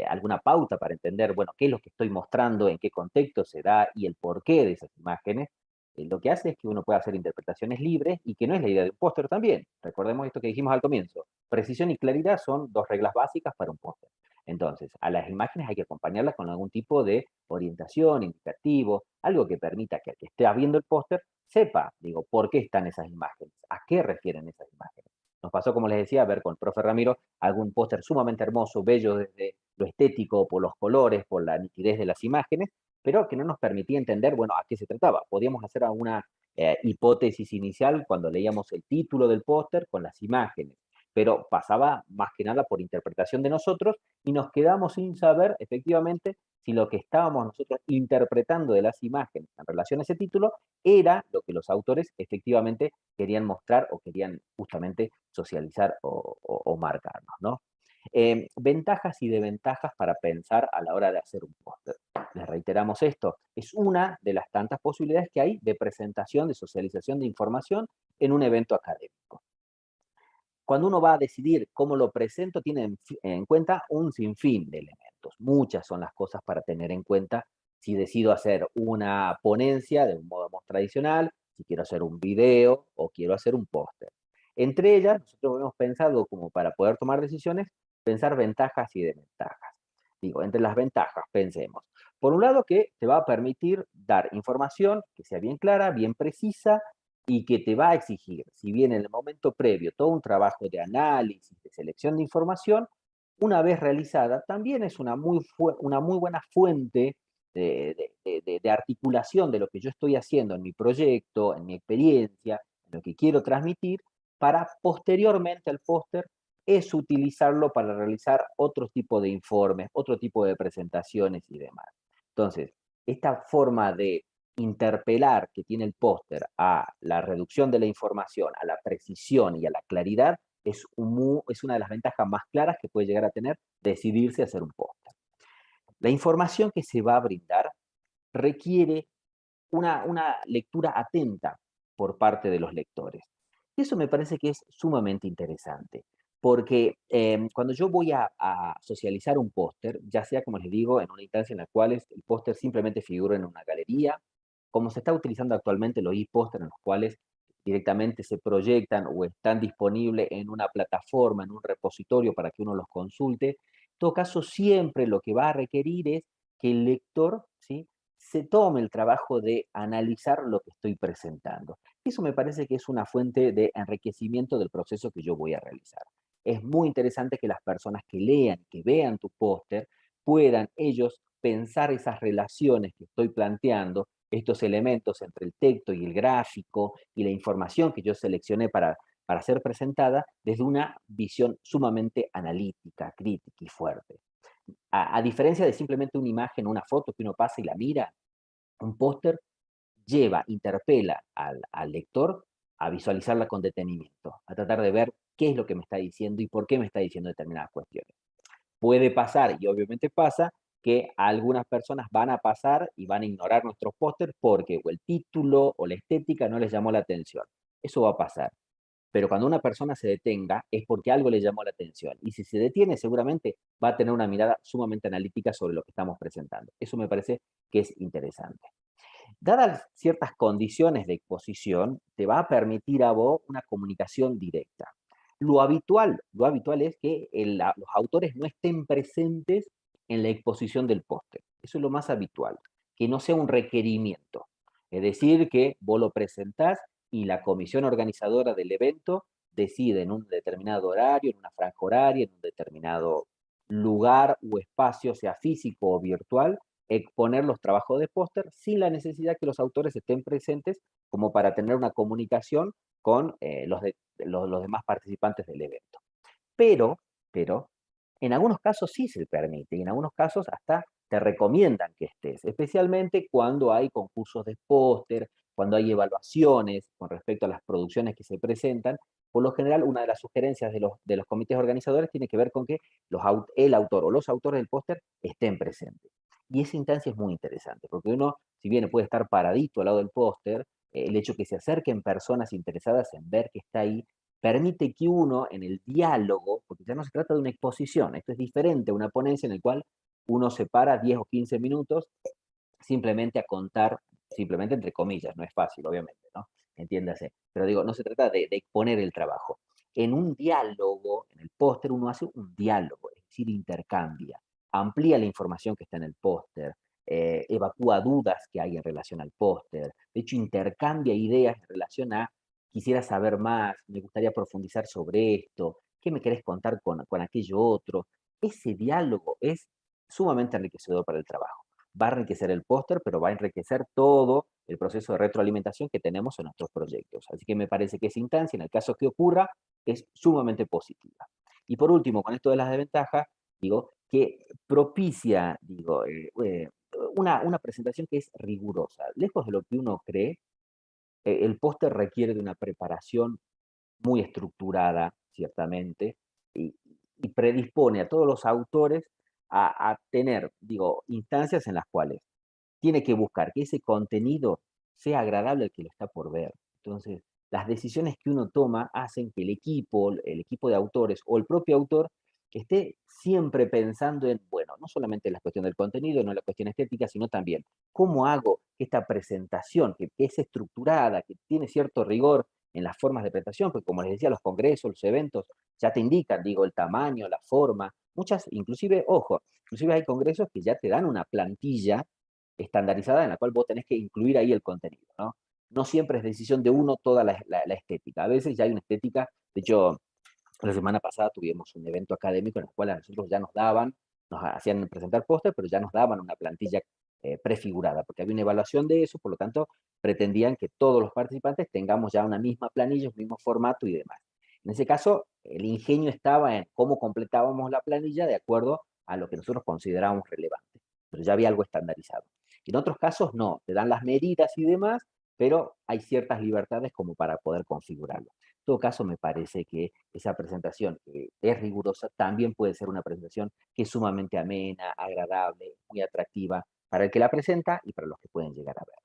Alguna pauta para entender, bueno, qué es lo que estoy mostrando, en qué contexto se da y el porqué de esas imágenes, lo que hace es que uno pueda hacer interpretaciones libres y que no es la idea de un póster también. Recordemos esto que dijimos al comienzo. Precisión y claridad son dos reglas básicas para un póster. Entonces, a las imágenes hay que acompañarlas con algún tipo de orientación, indicativo, algo que permita que el que esté viendo el póster sepa, digo, por qué están esas imágenes, a qué refieren esas imágenes. Nos pasó, como les decía, a ver con el profe Ramiro algún póster sumamente hermoso, bello desde lo estético, por los colores, por la nitidez de las imágenes, pero que no nos permitía entender, bueno, a qué se trataba. Podíamos hacer alguna hipótesis inicial cuando leíamos el título del póster con las imágenes, pero pasaba más que nada por interpretación de nosotros y nos quedamos sin saber efectivamente si lo que estábamos nosotros interpretando de las imágenes en relación a ese título era lo que los autores efectivamente querían mostrar o querían justamente socializar o marcarnos, ¿no? Ventajas y desventajas para pensar a la hora de hacer un póster. Les reiteramos esto, es una de las tantas posibilidades que hay de presentación, de socialización de información en un evento académico. Cuando uno va a decidir cómo lo presento, tiene en cuenta un sinfín de elementos. Muchas son las cosas para tener en cuenta si decido hacer una ponencia de un modo más tradicional, si quiero hacer un video o quiero hacer un póster. Entre ellas, nosotros hemos pensado, como para poder tomar decisiones, pensar ventajas y desventajas. Digo, entre las ventajas, pensemos. Por un lado, que te va a permitir dar información que sea bien clara, bien precisa, y que te va a exigir, si bien en el momento previo todo un trabajo de análisis, de selección de información, una vez realizada, también es una muy buena fuente de articulación de lo que yo estoy haciendo en mi proyecto, en mi experiencia, en lo que quiero transmitir, para posteriormente al póster es utilizarlo para realizar otro tipo de informes, otro tipo de presentaciones y demás. Entonces, esta forma de interpelar que tiene el póster a la reducción de la información, a la precisión y a la claridad, es una de las ventajas más claras que puede llegar a tener decidirse a hacer un póster. La información que se va a brindar requiere una lectura atenta por parte de los lectores. Y eso me parece que es sumamente interesante, porque cuando yo voy a socializar un póster, ya sea, como les digo, en una instancia en la cual el póster simplemente figura en una galería, como se está utilizando actualmente los e-póster en los cuales directamente se proyectan o están disponibles en una plataforma, en un repositorio para que uno los consulte. En todo caso, siempre lo que va a requerir es que el lector, ¿sí?, se tome el trabajo de analizar lo que estoy presentando. Eso me parece que es una fuente de enriquecimiento del proceso que yo voy a realizar. Es muy interesante que las personas que lean, que vean tu póster, puedan ellos pensar esas relaciones que estoy planteando, estos elementos entre el texto y el gráfico y la información que yo seleccioné para ser presentada desde una visión sumamente analítica, crítica y fuerte. A diferencia de simplemente una imagen, una foto que uno pasa y la mira, un póster interpela al lector a visualizarla con detenimiento, a tratar de ver qué es lo que me está diciendo y por qué me está diciendo determinadas cuestiones. Puede pasar, y obviamente pasa, que algunas personas van a pasar y van a ignorar nuestros pósters porque o el título o la estética no les llamó la atención. Eso va a pasar. Pero cuando una persona se detenga es porque algo le llamó la atención. Y si se detiene, seguramente va a tener una mirada sumamente analítica sobre lo que estamos presentando. Eso me parece que es interesante. Dadas ciertas condiciones de exposición, te va a permitir a vos una comunicación directa. Lo habitual es que los autores no estén presentes en la exposición del póster. Eso es lo más habitual, que no sea un requerimiento. Es decir, que vos lo presentás y la comisión organizadora del evento decide en un determinado horario, en una franja horaria, en un determinado lugar o espacio, sea físico o virtual, exponer los trabajos de póster sin la necesidad que los autores estén presentes como para tener una comunicación con los demás participantes del evento. Pero, en algunos casos sí se permite, y en algunos casos hasta te recomiendan que estés, especialmente cuando hay concursos de póster, cuando hay evaluaciones con respecto a las producciones que se presentan. Por lo general, una de las sugerencias de los comités organizadores tiene que ver con que el autor o los autores del póster estén presentes. Y esa instancia es muy interesante, porque uno, si bien puede estar paradito al lado del póster, el hecho que se acerquen personas interesadas en ver que está ahí, permite que uno en el diálogo, porque ya no se trata de una exposición, esto es diferente a una ponencia en la cual uno se para 10 o 15 minutos simplemente a contar, simplemente entre comillas, no es fácil, obviamente, ¿no? Entiéndase. Pero digo, no se trata de exponer el trabajo. En un diálogo, en el póster, uno hace un diálogo, es decir, intercambia, amplía la información que está en el póster, evacúa dudas que hay en relación al póster, de hecho, intercambia ideas en relación a quisiera saber más, me gustaría profundizar sobre esto, ¿qué me querés contar con aquello otro? Ese diálogo es sumamente enriquecedor para el trabajo. Va a enriquecer el póster, pero va a enriquecer todo el proceso de retroalimentación que tenemos en nuestros proyectos. Así que me parece que esa instancia, en el caso que ocurra, es sumamente positiva. Y por último, con esto de las desventajas, digo, que propicia, una presentación que es rigurosa. Lejos de lo que uno cree, el póster requiere de una preparación muy estructurada, ciertamente, y, y predispone a todos los autores a tener, instancias en las cuales tiene que buscar que ese contenido sea agradable al que lo está por ver. Entonces, las decisiones que uno toma hacen que el equipo de autores o el propio autor esté siempre pensando en, bueno, no solamente la cuestión del contenido, no la cuestión estética, sino también cómo hago esta presentación, que es estructurada, que tiene cierto rigor en las formas de presentación, porque como les decía, los congresos, los eventos, ya te indican, el tamaño, la forma, muchas, inclusive, ojo, inclusive hay congresos que ya te dan una plantilla estandarizada en la cual vos tenés que incluir ahí el contenido, ¿no? No siempre es decisión de uno toda la estética. A veces ya hay una estética, de hecho, la semana pasada tuvimos un evento académico en el cual a nosotros ya nos hacían presentar póster, pero ya nos daban una plantilla prefigurada, porque había una evaluación de eso, por lo tanto, pretendían que todos los participantes tengamos ya una misma planilla, un mismo formato y demás. En ese caso, el ingenio estaba en cómo completábamos la planilla de acuerdo a lo que nosotros considerábamos relevante, pero ya había algo estandarizado. En otros casos no, te dan las medidas y demás, pero hay ciertas libertades como para poder configurarlo. En todo caso, me parece que esa presentación es rigurosa, también puede ser una presentación que es sumamente amena, agradable, muy atractiva para el que la presenta y para los que pueden llegar a ver.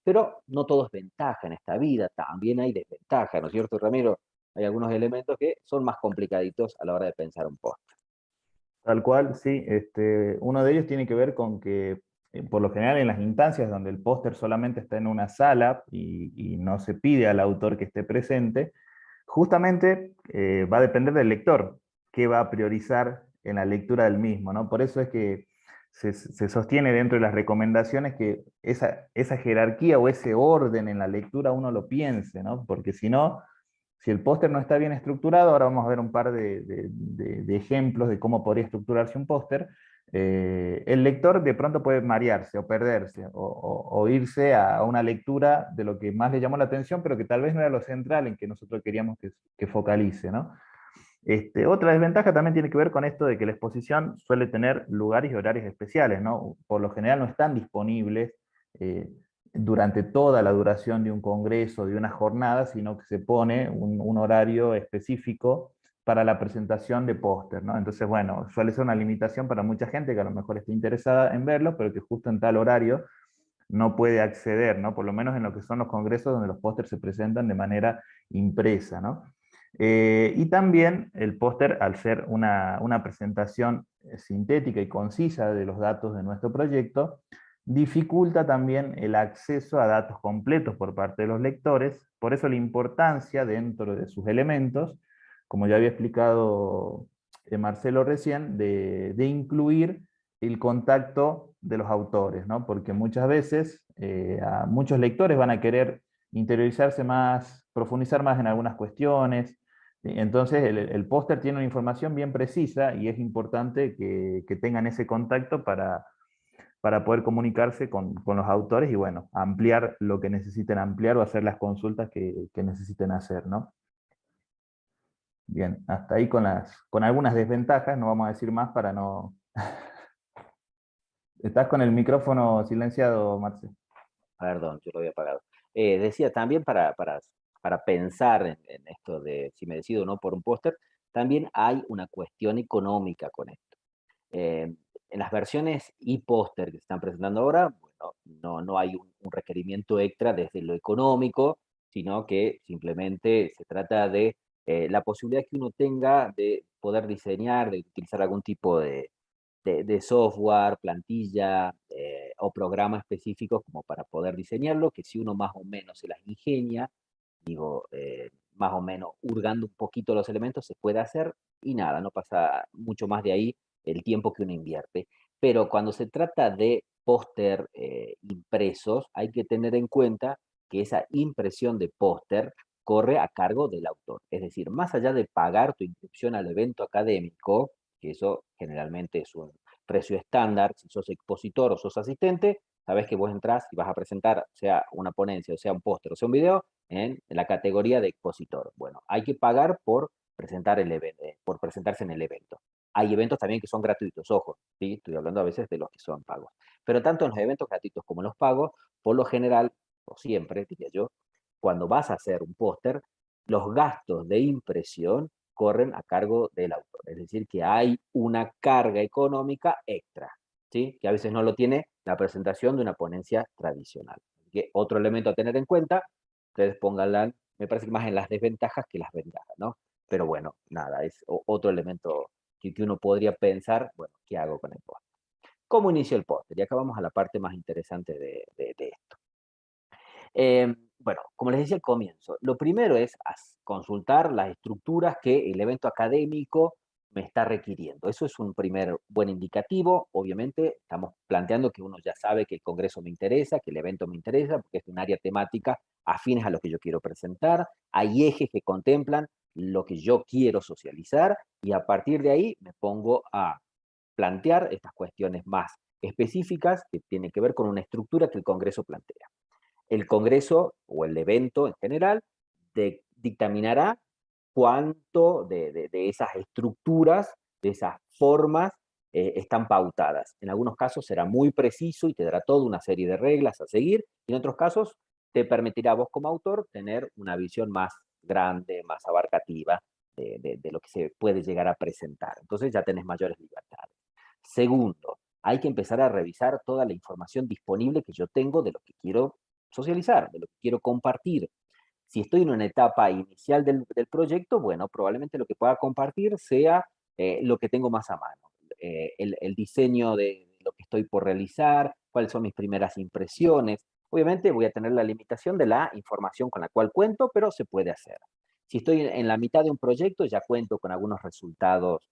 Pero no todo es ventaja en esta vida, también hay desventaja, ¿no es cierto, Ramiro? Hay algunos elementos que son más complicaditos a la hora de pensar un post. Tal cual, sí. Uno de ellos tiene que ver con que, por lo general, en las instancias donde el póster solamente está en una sala y no se pide al autor que esté presente, justamente va a depender del lector, qué va a priorizar en la lectura del mismo, ¿no? Por eso es que se sostiene dentro de las recomendaciones que esa jerarquía o ese orden en la lectura uno lo piense, ¿no? Porque si no, si el póster no está bien estructurado, ahora vamos a ver un par de ejemplos de cómo podría estructurarse un póster, el lector de pronto puede marearse o perderse o irse a una lectura de lo que más le llamó la atención, pero que tal vez no era lo central en que nosotros queríamos que focalice, ¿no? Otra desventaja también tiene que ver con esto de que la exposición suele tener lugares y horarios especiales, ¿no? Por lo general no están disponibles durante toda la duración de un congreso, de una jornada, sino que se pone un horario específico para la presentación de póster, ¿no? Entonces, bueno, suele ser una limitación para mucha gente que a lo mejor está interesada en verlo, pero que justo en tal horario no puede acceder, ¿no? Por lo menos en lo que son los congresos donde los pósters se presentan de manera impresa, ¿no? Y también el póster, al ser una presentación sintética y concisa de los datos de nuestro proyecto, dificulta también el acceso a datos completos por parte de los lectores, por eso la importancia dentro de sus elementos, como ya había explicado Marcelo recién, de incluir el contacto de los autores, ¿no? Porque muchas veces a muchos lectores van a querer interiorizarse más, profundizar más en algunas cuestiones. Entonces el póster tiene una información bien precisa y es importante que tengan ese contacto para poder comunicarse con los autores y bueno, ampliar lo que necesiten ampliar o hacer las consultas que necesiten hacer, ¿no? Bien, hasta ahí con algunas desventajas, no vamos a decir más para no... Estás con el micrófono silenciado, Marce. Perdón, yo lo había apagado. Decía también para pensar en esto de si me decido o no por un póster, también hay una cuestión económica con esto. En las versiones e-póster que se están presentando ahora, bueno, no hay un requerimiento extra desde lo económico, sino que simplemente se trata de la posibilidad que uno tenga de poder diseñar, de utilizar algún tipo de software, plantilla o programa específicos como para poder diseñarlo, que si uno más o menos se las ingenia, digo, más o menos hurgando un poquito los elementos, se puede hacer y nada, no pasa mucho más de ahí el tiempo que uno invierte. Pero cuando se trata de póster impresos, hay que tener en cuenta que esa impresión de póster corre a cargo del autor. Es decir, más allá de pagar tu inscripción al evento académico, que eso generalmente es un precio estándar, si sos expositor o sos asistente, sabes que vos entrás y vas a presentar, sea una ponencia, o sea un póster, o sea un video, en la categoría de expositor. Bueno, hay que pagar por presentar por presentarse en el evento. Hay eventos también que son gratuitos, ojo, ¿sí? Estoy hablando a veces de los que son pagos. Pero tanto en los eventos gratuitos como en los pagos, por lo general, o siempre, diría yo, cuando vas a hacer un póster, los gastos de impresión corren a cargo del autor. Es decir, que hay una carga económica extra, ¿sí? Que a veces no lo tiene la presentación de una ponencia tradicional. Que otro elemento a tener en cuenta, ustedes pónganla, me parece que más en las desventajas que las ventajas, ¿no? Pero bueno, nada, es otro elemento que uno podría pensar, bueno, ¿qué hago con el póster? ¿Cómo inicio el póster? Y acá vamos a la parte más interesante de esto. Bueno, como les decía al comienzo, lo primero es consultar las estructuras que el evento académico me está requiriendo. Eso es un primer buen indicativo. Obviamente estamos planteando que uno ya sabe que el congreso me interesa, que el evento me interesa, porque es un área temática afines a lo que yo quiero presentar. Hay ejes que contemplan lo que yo quiero socializar y a partir de ahí me pongo a plantear estas cuestiones más específicas que tienen que ver con una estructura que el congreso plantea. El congreso o el evento en general dictaminará cuánto de esas estructuras, de esas formas, están pautadas. En algunos casos será muy preciso y te dará toda una serie de reglas a seguir, y en otros casos te permitirá a vos como autor tener una visión más grande, más abarcativa de lo que se puede llegar a presentar. Entonces ya tenés mayores libertades. Segundo, hay que empezar a revisar toda la información disponible que yo tengo de lo que quiero socializar, de lo que quiero compartir. Si estoy en una etapa inicial del proyecto, bueno, probablemente lo que pueda compartir sea lo que tengo más a mano. El diseño de lo que estoy por realizar, cuáles son mis primeras impresiones. Obviamente voy a tener la limitación de la información con la cual cuento, pero se puede hacer. Si estoy en la mitad de un proyecto, ya cuento con algunos resultados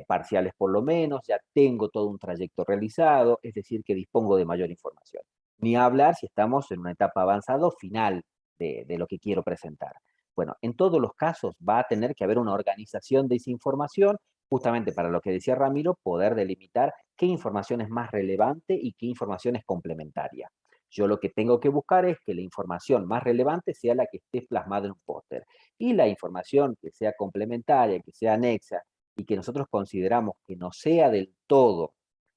parciales por lo menos, ya tengo todo un trayecto realizado, es decir, que dispongo de mayor información. Ni hablar si estamos en una etapa avanzada o final de lo que quiero presentar. Bueno, en todos los casos va a tener que haber una organización de esa información, justamente para lo que decía Ramiro, poder delimitar qué información es más relevante y qué información es complementaria. Yo lo que tengo que buscar es que la información más relevante sea la que esté plasmada en un póster. Y la información que sea complementaria, que sea anexa y que nosotros consideramos que no sea del todo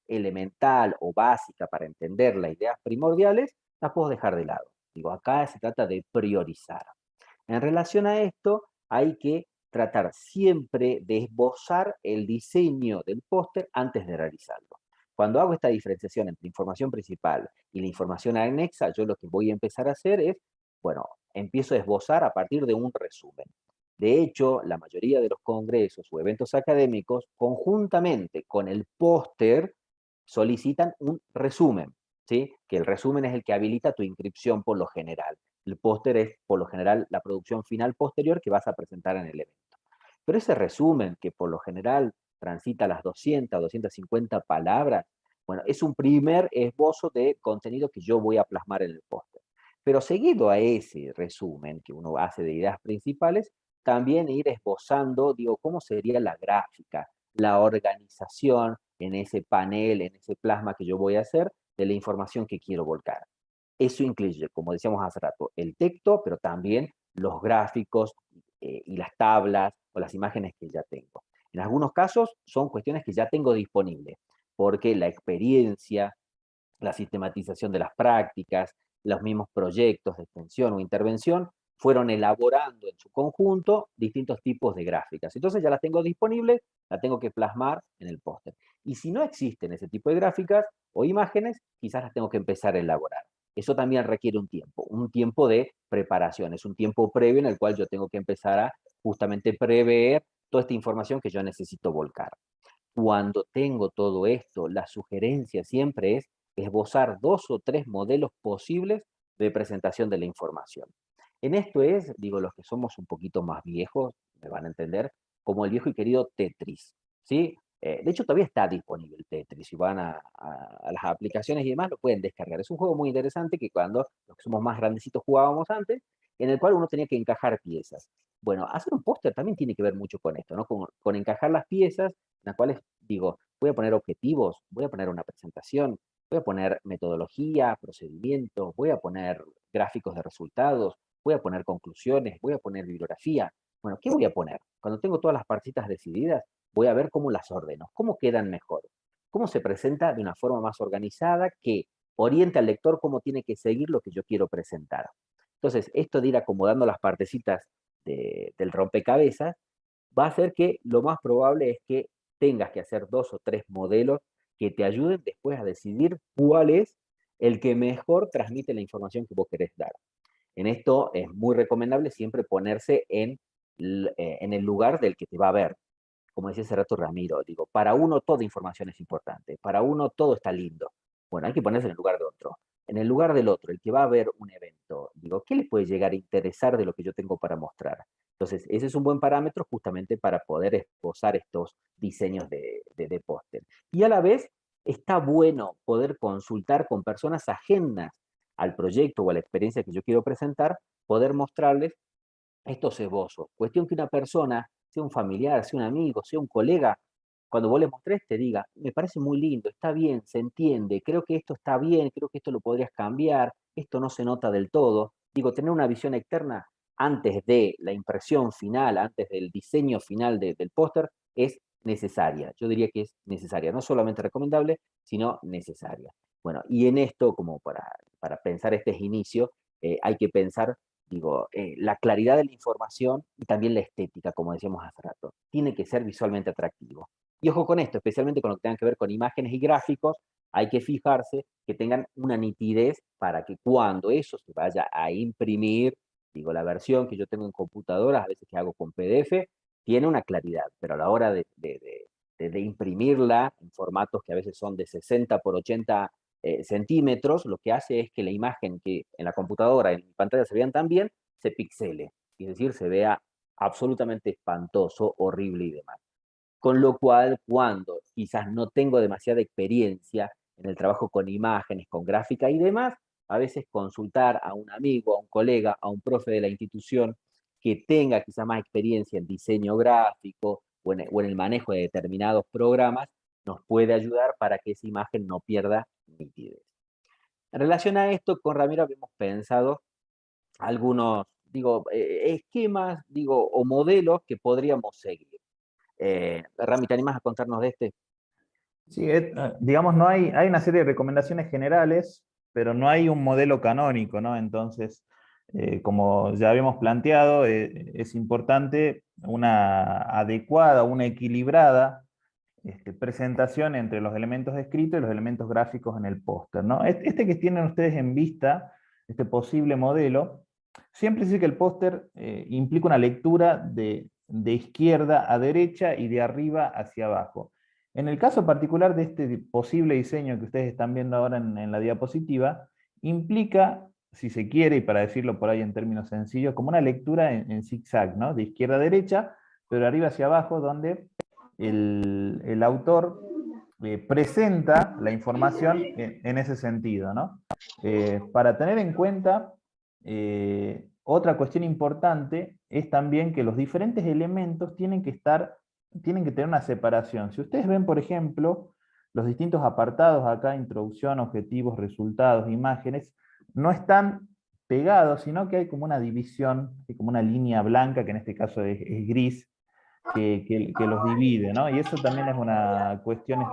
elemental o básica para entender las ideas primordiales, las puedo dejar de lado. Digo, acá se trata de priorizar. En relación a esto, hay que tratar siempre de esbozar el diseño del póster antes de realizarlo. Cuando hago esta diferenciación entre información principal y la información anexa, yo lo que voy a empezar a hacer es, bueno, empiezo a esbozar a partir de un resumen. De hecho, la mayoría de los congresos o eventos académicos, conjuntamente con el póster, solicitan un resumen, ¿sí? Que el resumen es el que habilita tu inscripción por lo general. El póster es, por lo general, la producción final posterior que vas a presentar en el evento. Pero ese resumen, que por lo general transita las 200 o 250 palabras, bueno, es un primer esbozo de contenido que yo voy a plasmar en el póster. Pero seguido a ese resumen que uno hace de ideas principales, también ir esbozando, digo, cómo sería la gráfica, la organización en ese panel, en ese plasma que yo voy a hacer de la información que quiero volcar. Eso incluye, como decíamos hace rato, el texto, pero también los gráficos y las tablas o las imágenes que ya tengo. En algunos casos son cuestiones que ya tengo disponibles, porque la experiencia, la sistematización de las prácticas, los mismos proyectos de extensión o intervención, fueron elaborando en su conjunto distintos tipos de gráficas. Entonces ya las tengo disponibles, la tengo que plasmar en el póster. Y si no existen ese tipo de gráficas o imágenes, quizás las tengo que empezar a elaborar. Eso también requiere un tiempo de preparación, es un tiempo previo en el cual yo tengo que empezar a justamente prever toda esta información que yo necesito volcar. Cuando tengo todo esto, la sugerencia siempre es esbozar 2 o 3 modelos posibles de presentación de la información. En esto es, digo, los que somos un poquito más viejos, me van a entender, como el viejo y querido Tetris, ¿sí? De hecho, todavía está disponible el Tetris. Si van a las aplicaciones y demás, lo pueden descargar. Es un juego muy interesante que cuando los que somos más grandecitos jugábamos antes, en el cual uno tenía que encajar piezas. Bueno, hacer un póster también tiene que ver mucho con esto, ¿no? Con encajar las piezas, en las cuales digo, voy a poner objetivos, voy a poner una presentación, voy a poner metodología, procedimientos, voy a poner gráficos de resultados, voy a poner conclusiones, voy a poner bibliografía. Bueno, ¿qué voy a poner? Cuando tengo todas las partitas decididas, voy a ver cómo las ordeno, cómo quedan mejor, cómo se presenta de una forma más organizada que oriente al lector cómo tiene que seguir lo que yo quiero presentar. Entonces, esto de ir acomodando las partecitas del rompecabezas va a hacer que lo más probable es que tengas que hacer 2 o 3 modelos que te ayuden después a decidir cuál es el que mejor transmite la información que vos querés dar. En esto es muy recomendable siempre ponerse en el lugar del que te va a ver. Como decía hace rato Ramiro, digo, para uno toda información es importante, para uno todo está lindo. Bueno, hay que ponerse en el lugar de otro. En el lugar del otro, el que va a ver un evento, digo, ¿qué le puede llegar a interesar de lo que yo tengo para mostrar? Entonces, ese es un buen parámetro justamente para poder esbozar estos diseños de póster. Y a la vez, está bueno poder consultar con personas ajenas al proyecto o a la experiencia que yo quiero presentar, poder mostrarles estos esbozos. Cuestión que una persona, sea un familiar, sea un amigo, sea un colega, cuando vos le mostrés te diga, me parece muy lindo, está bien, se entiende, creo que esto está bien, creo que esto lo podrías cambiar, esto no se nota del todo. Digo, tener una visión externa antes de la impresión final, antes del diseño final del póster, es necesaria. Yo diría que es necesaria, no solamente recomendable, sino necesaria. Bueno, y en esto, como para pensar este inicio, hay que pensar, digo, la claridad de la información y también la estética, como decíamos hace rato. Tiene que ser visualmente atractivo. Y ojo con esto, especialmente con lo que tenga que ver con imágenes y gráficos, hay que fijarse que tengan una nitidez para que cuando eso se vaya a imprimir, digo, la versión que yo tengo en computadoras, a veces que hago con PDF, tiene una claridad, pero a la hora de imprimirla en formatos que a veces son de 60 por 80 centímetros, lo que hace es que la imagen que en la computadora, en mi pantalla se vean tan bien, se pixele, es decir, se vea absolutamente espantoso, horrible y demás. Con lo cual, cuando quizás no tengo demasiada experiencia en el trabajo con imágenes, con gráfica y demás, a veces consultar a un amigo, a un colega, a un profe de la institución que tenga quizás más experiencia en diseño gráfico o en el manejo de determinados programas, nos puede ayudar para que esa imagen no pierda nitidez. En relación a esto, con Ramiro habíamos pensado algunos, digo, esquemas, digo, o modelos que podríamos seguir. Rami, ¿te animas a contarnos de este? Sí, digamos, hay una serie de recomendaciones generales, pero no hay un modelo canónico, ¿no? Entonces, como ya habíamos planteado, es importante una adecuada, una equilibrada presentación entre los elementos escritos y los elementos gráficos en el póster, ¿no? Este que tienen ustedes en vista, este posible modelo, siempre dice que el póster implica una lectura de izquierda a derecha y de arriba hacia abajo. En el caso particular de este posible diseño que ustedes están viendo ahora en la diapositiva, implica, si se quiere, y para decirlo por ahí en términos sencillos, como una lectura en zigzag, ¿no? De izquierda a derecha, pero de arriba hacia abajo, donde el autor presenta la información en ese sentido, ¿no? Para tener en cuenta, otra cuestión importante es también que los diferentes elementos tienen que tener una separación. Si ustedes ven, por ejemplo, los distintos apartados acá, introducción, objetivos, resultados, imágenes, no están pegados, sino que hay como una división, como una línea blanca, que en este caso es gris, que los divide, ¿no? Y eso también es una cuestión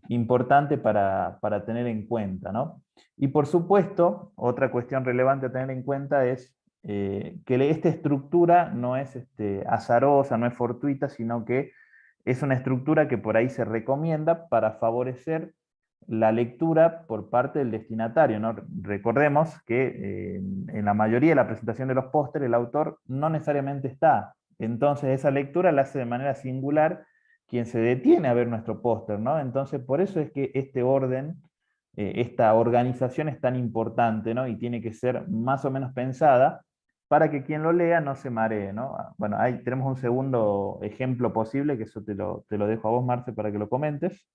importante para tener en cuenta, ¿no? Y por supuesto, otra cuestión relevante a tener en cuenta es que esta estructura no es azarosa, no es fortuita, sino que es una estructura que por ahí se recomienda para favorecer la lectura por parte del destinatario, ¿no? Recordemos que en la mayoría de la presentación de los pósteres el autor no necesariamente está. Entonces esa lectura la hace de manera singular quien se detiene a ver nuestro póster, ¿no? Entonces por eso es que este orden, esta organización es tan importante, ¿no? Y tiene que ser más o menos pensada para que quien lo lea no se maree, ¿no? Bueno, ahí tenemos un segundo ejemplo posible, que eso te lo dejo a vos, Marce, para que lo comentes.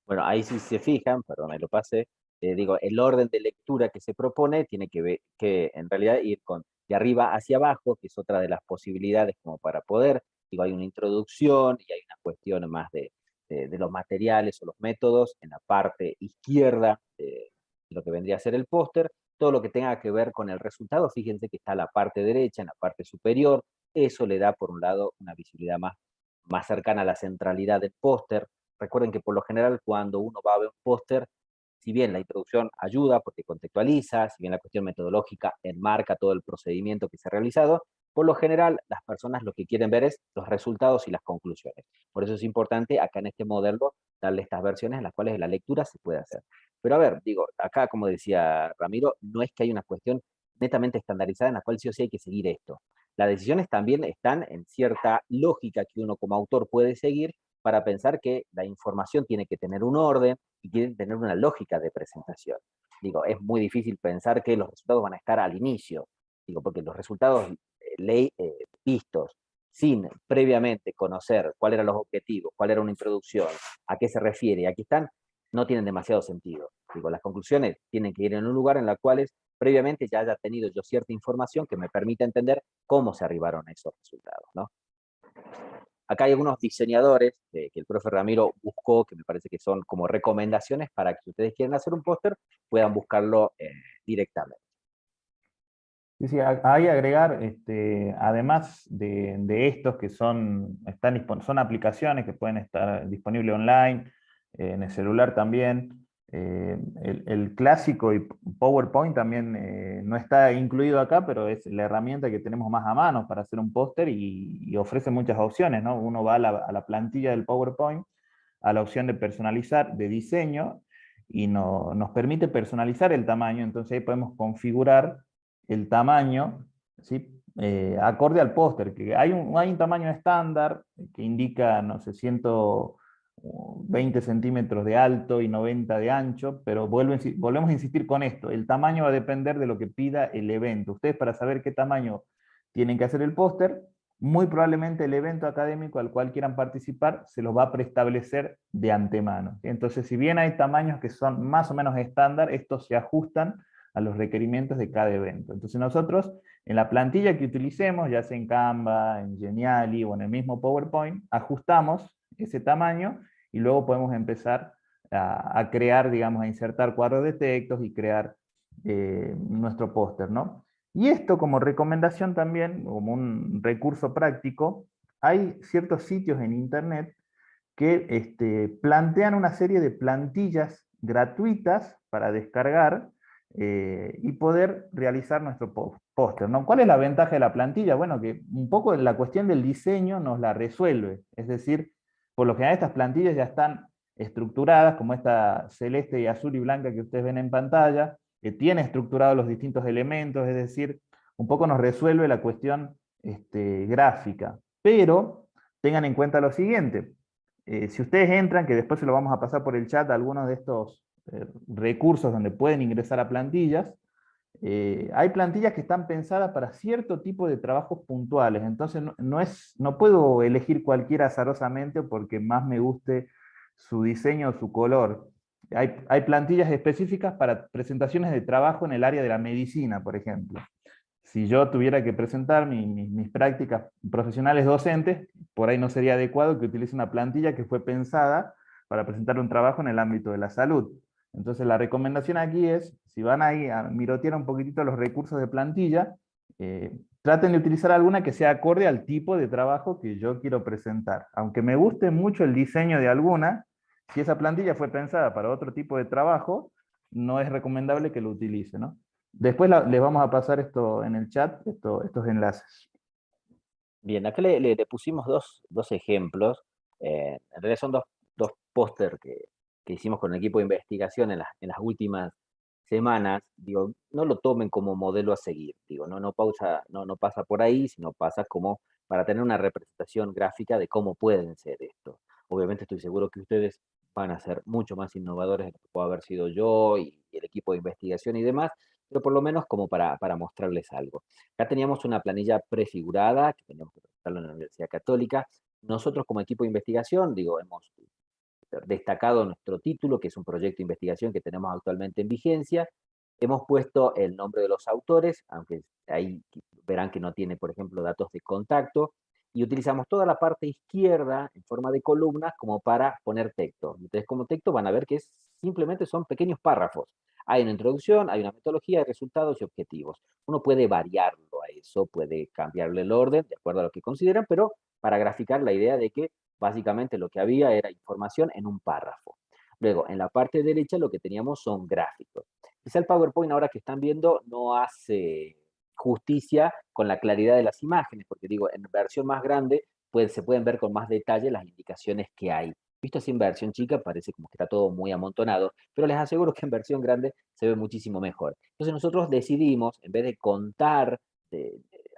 Bueno, ahí si se fijan, perdón, me lo pasé, digo, el orden de lectura que se propone tiene que ver, que en realidad ir de arriba hacia abajo, que es otra de las posibilidades como para poder, digo, hay una introducción y hay una cuestión más de los materiales o los métodos en la parte izquierda de lo que vendría a ser el póster, todo lo que tenga que ver con el resultado, fíjense que está a la parte derecha, en la parte superior, eso le da por un lado una visibilidad más cercana a la centralidad del póster. Recuerden que por lo general cuando uno va a ver un póster, si bien la introducción ayuda porque contextualiza, si bien la cuestión metodológica enmarca todo el procedimiento que se ha realizado, por lo general las personas lo que quieren ver es los resultados y las conclusiones. Por eso es importante acá en este modelo darle estas versiones en las cuales la lectura se puede hacer. Pero a ver, digo, acá como decía Ramiro, no es que hay una cuestión netamente estandarizada en la cual sí o sí hay que seguir esto. Las decisiones también están en cierta lógica que uno como autor puede seguir para pensar que la información tiene que tener un orden y tiene que tener una lógica de presentación. Digo, es muy difícil pensar que los resultados van a estar al inicio, digo, porque los resultados vistos sin previamente conocer cuáles eran los objetivos, cuál era una introducción, a qué se refiere, aquí están, no tienen demasiado sentido. Digo, las conclusiones tienen que ir en un lugar en el cual previamente ya haya tenido yo cierta información que me permita entender cómo se arribaron a esos resultados, ¿no? Acá hay algunos diseñadores que el profe Ramiro buscó, que me parece que son como recomendaciones para que si ustedes quieren hacer un póster, puedan buscarlo directamente. Sí, sí, hay agregar, además de estos que son aplicaciones que pueden estar disponibles online, en el celular también. El clásico y PowerPoint también no está incluido acá, pero es la herramienta que tenemos más a mano para hacer un póster y ofrece muchas opciones, ¿no? Uno va a la plantilla del PowerPoint, a la opción de personalizar, de diseño, y nos permite personalizar el tamaño, entonces ahí podemos configurar el tamaño, ¿sí? Acorde al póster, que hay un tamaño estándar que indica, no sé, 120 centímetros de alto y 90 de ancho, pero volvemos a insistir con esto, el tamaño va a depender de lo que pida el evento. Ustedes, para saber qué tamaño tienen que hacer el póster, muy probablemente el evento académico al cual quieran participar se los va a preestablecer de antemano. Entonces, si bien hay tamaños que son más o menos estándar, estos se ajustan a los requerimientos de cada evento. Entonces nosotros, en la plantilla que utilicemos, ya sea en Canva, en Geniali o en el mismo PowerPoint, ajustamos ese tamaño y luego podemos empezar a crear, digamos, a insertar cuadros de textos y crear nuestro póster, ¿no? Y esto como recomendación también, como un recurso práctico, hay ciertos sitios en Internet que plantean una serie de plantillas gratuitas para descargar, y poder realizar nuestro póster, ¿no? ¿Cuál es la ventaja de la plantilla? Bueno, que un poco la cuestión del diseño nos la resuelve, es decir, por lo general estas plantillas ya están estructuradas, como esta celeste y azul y blanca que ustedes ven en pantalla, que tiene estructurados los distintos elementos, es decir, un poco nos resuelve la cuestión gráfica. Pero tengan en cuenta lo siguiente, si ustedes entran, que después se lo vamos a pasar por el chat, algunos de estos recursos donde pueden ingresar a plantillas, hay plantillas que están pensadas para cierto tipo de trabajos puntuales, entonces no puedo elegir cualquiera azarosamente porque más me guste su diseño o su color. Hay plantillas específicas para presentaciones de trabajo en el área de la medicina, por ejemplo. Si yo tuviera que presentar mis prácticas profesionales docentes, por ahí no sería adecuado que utilice una plantilla que fue pensada para presentar un trabajo en el ámbito de la salud. Entonces la recomendación aquí es, si van ahí a mirotear un poquitito los recursos de plantilla, traten de utilizar alguna que sea acorde al tipo de trabajo que yo quiero presentar. Aunque me guste mucho el diseño de alguna, si esa plantilla fue pensada para otro tipo de trabajo, no es recomendable que lo utilice, ¿no? Después les vamos a pasar esto en el chat, estos enlaces. Bien, acá le pusimos dos ejemplos. En realidad son dos póster que hicimos con el equipo de investigación en las últimas semanas. Digo, no lo tomen como modelo a seguir. Digo, no pasa por ahí, sino pasa como para tener una representación gráfica de cómo pueden ser esto. Obviamente estoy seguro que ustedes van a ser mucho más innovadores de lo que puedo haber sido yo y el equipo de investigación y demás, pero por lo menos como para mostrarles algo. Acá teníamos una planilla prefigurada, que teníamos que presentarlo en la Universidad Católica. Nosotros como equipo de investigación, digo, hemos destacado nuestro título, que es un proyecto de investigación que tenemos actualmente en vigencia. Hemos puesto el nombre de los autores, aunque ahí verán que no tiene, por ejemplo, datos de contacto, y utilizamos toda la parte izquierda en forma de columnas como para poner texto. Entonces, como texto van a ver que simplemente son pequeños párrafos. Hay una introducción, hay una metodología de resultados y objetivos. Uno puede variarlo a eso, puede cambiarle el orden de acuerdo a lo que consideran, pero para graficar la idea de que básicamente lo que había era información en un párrafo. Luego, en la parte derecha lo que teníamos son gráficos. Quizá el PowerPoint ahora que están viendo no hace justicia con la claridad de las imágenes, porque digo, en versión más grande se pueden ver con más detalle las indicaciones que hay. Visto así en versión chica parece como que está todo muy amontonado, pero les aseguro que en versión grande se ve muchísimo mejor. Entonces nosotros decidimos, en vez de contar,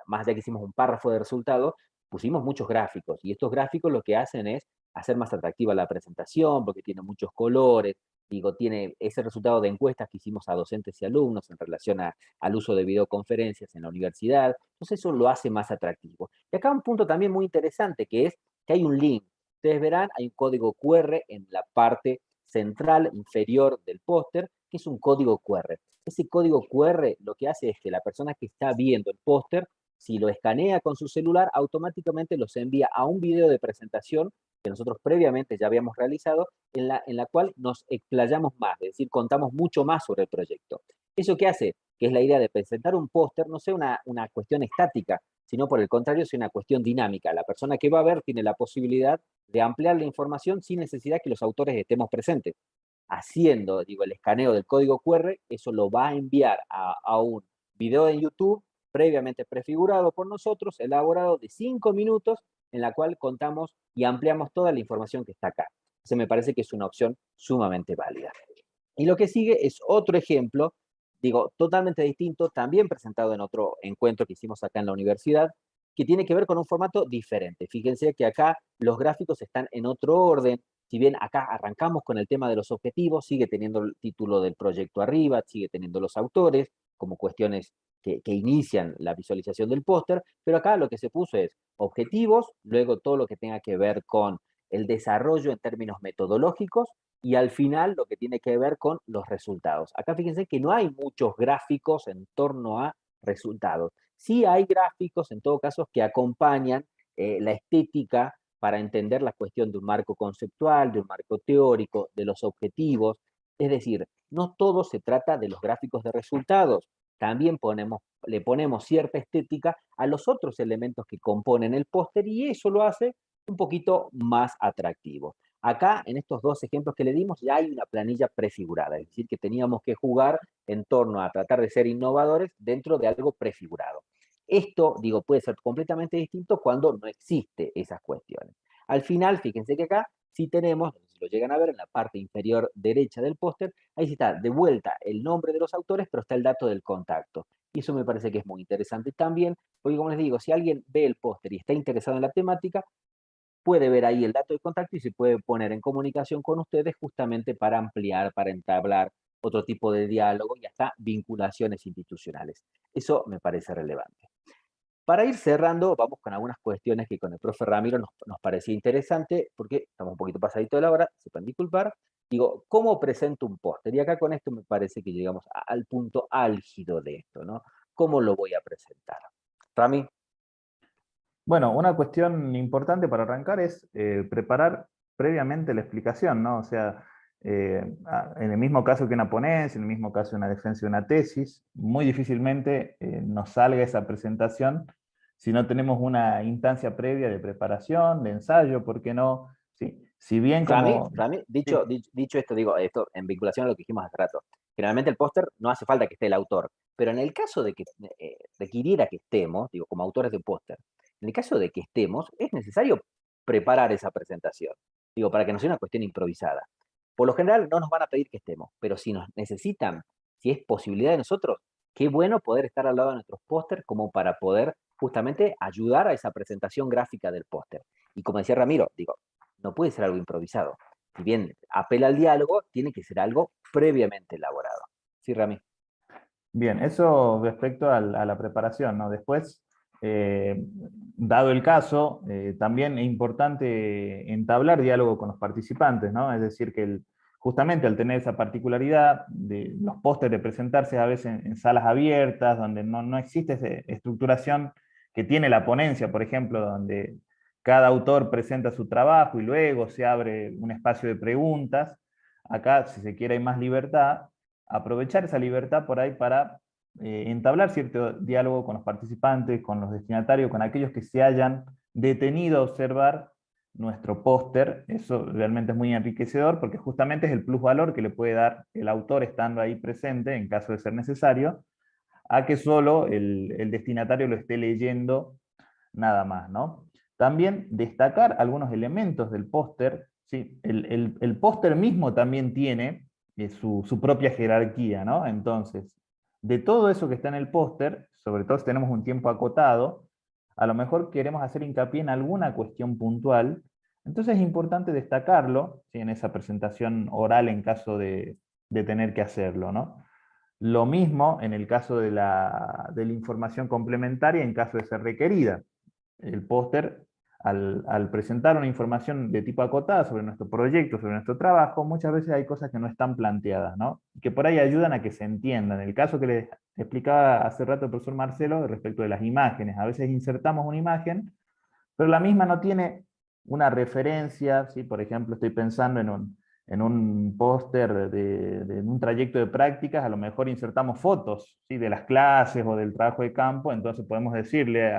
más allá que hicimos un párrafo de resultados, pusimos muchos gráficos, y estos gráficos lo que hacen es hacer más atractiva la presentación, porque tiene muchos colores, digo, tiene ese resultado de encuestas que hicimos a docentes y alumnos en relación al uso de videoconferencias en la universidad, entonces eso lo hace más atractivo. Y acá un punto también muy interesante, que es que hay un link. Ustedes verán, hay un código QR en la parte central inferior del póster, que es un código QR. Ese código QR lo que hace es que la persona que está viendo el póster, si lo escanea con su celular, automáticamente los envía a un video de presentación que nosotros previamente ya habíamos realizado, en la cual nos explayamos más, es decir, contamos mucho más sobre el proyecto. ¿Eso qué hace? Que es la idea de presentar un póster, no sea una cuestión estática, sino por el contrario, sea una cuestión dinámica. La persona que va a ver tiene la posibilidad de ampliar la información sin necesidad que los autores estemos presentes. Haciendo, digo, el escaneo del código QR, eso lo va a enviar a un video en YouTube previamente prefigurado por nosotros, elaborado de 5 minutos, en la cual contamos y ampliamos toda la información que está acá. Entonces me parece que es una opción sumamente válida. Y lo que sigue es otro ejemplo, digo, totalmente distinto, también presentado en otro encuentro que hicimos acá en la universidad, que tiene que ver con un formato diferente. Fíjense que acá los gráficos están en otro orden. Si bien acá arrancamos con el tema de los objetivos, sigue teniendo el título del proyecto arriba, sigue teniendo los autores como cuestiones que inician la visualización del póster, pero acá lo que se puso es objetivos, luego todo lo que tenga que ver con el desarrollo en términos metodológicos, y al final lo que tiene que ver con los resultados. Acá fíjense que no hay muchos gráficos en torno a resultados. Sí hay gráficos, en todo caso, que acompañan la estética para entender la cuestión de un marco conceptual, de un marco teórico, de los objetivos. Es decir, no todo se trata de los gráficos de resultados. También le ponemos cierta estética a los otros elementos que componen el póster y eso lo hace un poquito más atractivo. Acá, en estos dos ejemplos que le dimos, ya hay una planilla prefigurada, es decir, que teníamos que jugar en torno a tratar de ser innovadores dentro de algo prefigurado. Esto, digo, puede ser completamente distinto cuando no existe esas cuestiones. Al final, fíjense que acá sí tenemos, no sé si lo llegan a ver en la parte inferior derecha del póster, ahí sí está de vuelta el nombre de los autores, pero está el dato del contacto. Y eso me parece que es muy interesante también, porque como les digo, si alguien ve el póster y está interesado en la temática, puede ver ahí el dato de contacto y se puede poner en comunicación con ustedes justamente para ampliar, para entablar otro tipo de diálogo y hasta vinculaciones institucionales. Eso me parece relevante. Para ir cerrando, vamos con algunas cuestiones que con el profe Ramiro nos parecía interesante, porque estamos un poquito pasadito de la hora, sepan disculpar. Digo, ¿cómo presento un póster? Y acá con esto me parece que llegamos al punto álgido de esto, ¿no? ¿Cómo lo voy a presentar? Rami. Bueno, una cuestión importante para arrancar es preparar previamente la explicación, ¿no? O sea, en el mismo caso que una ponencia, en el mismo caso de una defensa de una tesis, muy difícilmente nos salga esa presentación si no tenemos una instancia previa de preparación, de ensayo, ¿por qué no? Sí. Si bien como... Rami, Sí, dicho esto, digo, esto en vinculación a lo que dijimos hace rato, generalmente el póster no hace falta que esté el autor, pero en el caso de que requiriera que estemos, digo, como autores de póster, en el caso de que estemos, es necesario preparar esa presentación, digo, para que no sea una cuestión improvisada. Por lo general no nos van a pedir que estemos, pero si nos necesitan, si es posibilidad de nosotros, qué bueno poder estar al lado de nuestros póster como para poder justamente ayudar a esa presentación gráfica del póster. Y como decía Ramiro, digo, no puede ser algo improvisado. Si bien apela al diálogo, tiene que ser algo previamente elaborado. Sí, Rami. bien, eso respecto a la preparación, ¿no? Después, dado el caso, también es importante entablar diálogo con los participantes, ¿no? Es decir, que justamente al tener esa particularidad de los pósteres de presentarse a veces en salas abiertas, donde no existe esa estructuración que tiene la ponencia, por ejemplo, donde cada autor presenta su trabajo y luego se abre un espacio de preguntas. Acá, si se quiere, hay más libertad, aprovechar esa libertad por ahí para entablar cierto diálogo con los participantes, con los destinatarios, con aquellos que se hayan detenido a observar nuestro póster. Eso realmente es muy enriquecedor porque justamente es el plusvalor que le puede dar el autor estando ahí presente en caso de ser necesario, a que solo el destinatario lo esté leyendo nada más, ¿no? También destacar algunos elementos del póster. ¿Sí? El póster mismo también tiene su propia jerarquía, ¿no? Entonces, de todo eso que está en el póster, sobre todo si tenemos un tiempo acotado, a lo mejor queremos hacer hincapié en alguna cuestión puntual, entonces es importante destacarlo, ¿sí? En esa presentación oral en caso de tener que hacerlo, ¿no? Lo mismo en el caso de la información complementaria en caso de ser requerida. El póster, al presentar una información de tipo acotada sobre nuestro proyecto, sobre nuestro trabajo, muchas veces hay cosas que no están planteadas, ¿no? Y que por ahí ayudan a que se entiendan. El caso que les explicaba hace rato el profesor Marcelo respecto de las imágenes. A veces insertamos una imagen, pero la misma no tiene una referencia, ¿sí? Por ejemplo, estoy pensando en un póster de un trayecto de prácticas, a lo mejor insertamos fotos, ¿sí? De las clases o del trabajo de campo, entonces podemos decirle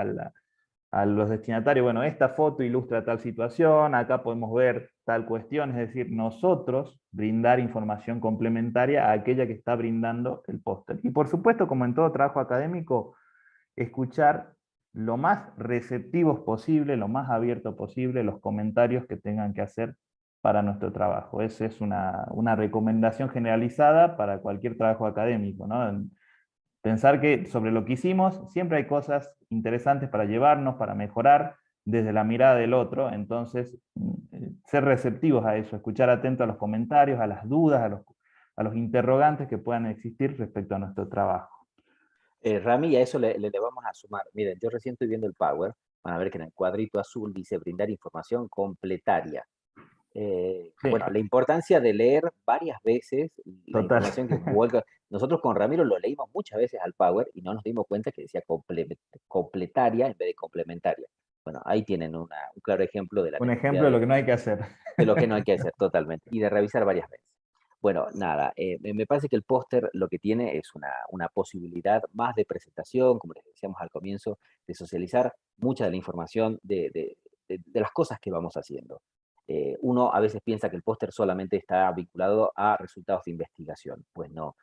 a los destinatarios, bueno, esta foto ilustra tal situación, acá podemos ver tal cuestión, es decir, nosotros brindar información complementaria a aquella que está brindando el póster. Y por supuesto, como en todo trabajo académico, escuchar lo más receptivos posible, lo más abierto posible, los comentarios que tengan que hacer para nuestro trabajo. Esa es una recomendación generalizada para cualquier trabajo académico, ¿no? Pensar que sobre lo que hicimos siempre hay cosas interesantes para llevarnos, para mejorar desde la mirada del otro, entonces ser receptivos a eso, escuchar atento a los comentarios, a las dudas, a los interrogantes que puedan existir respecto a nuestro trabajo. Rami, y a eso le vamos a sumar. Miren, yo recién estoy viendo el Power. Van a ver que en el cuadrito azul dice brindar información completaria. Sí, Bueno, la importancia de leer varias veces la total. información que vuelca. Nosotros con Ramiro lo leímos muchas veces al Power y no nos dimos cuenta que decía completaria en vez de complementaria. Bueno, ahí tienen un claro ejemplo de la Un ejemplo necesidad de lo que no hay que hacer. de lo que no hay que hacer totalmente y de revisar varias veces. Bueno, nada, me parece que el póster lo que tiene es una posibilidad más de presentación, como les decíamos al comienzo, de socializar mucha de la información de las cosas que vamos haciendo. uno a veces piensa que el póster solamente está vinculado a resultados de investigación. Pues no.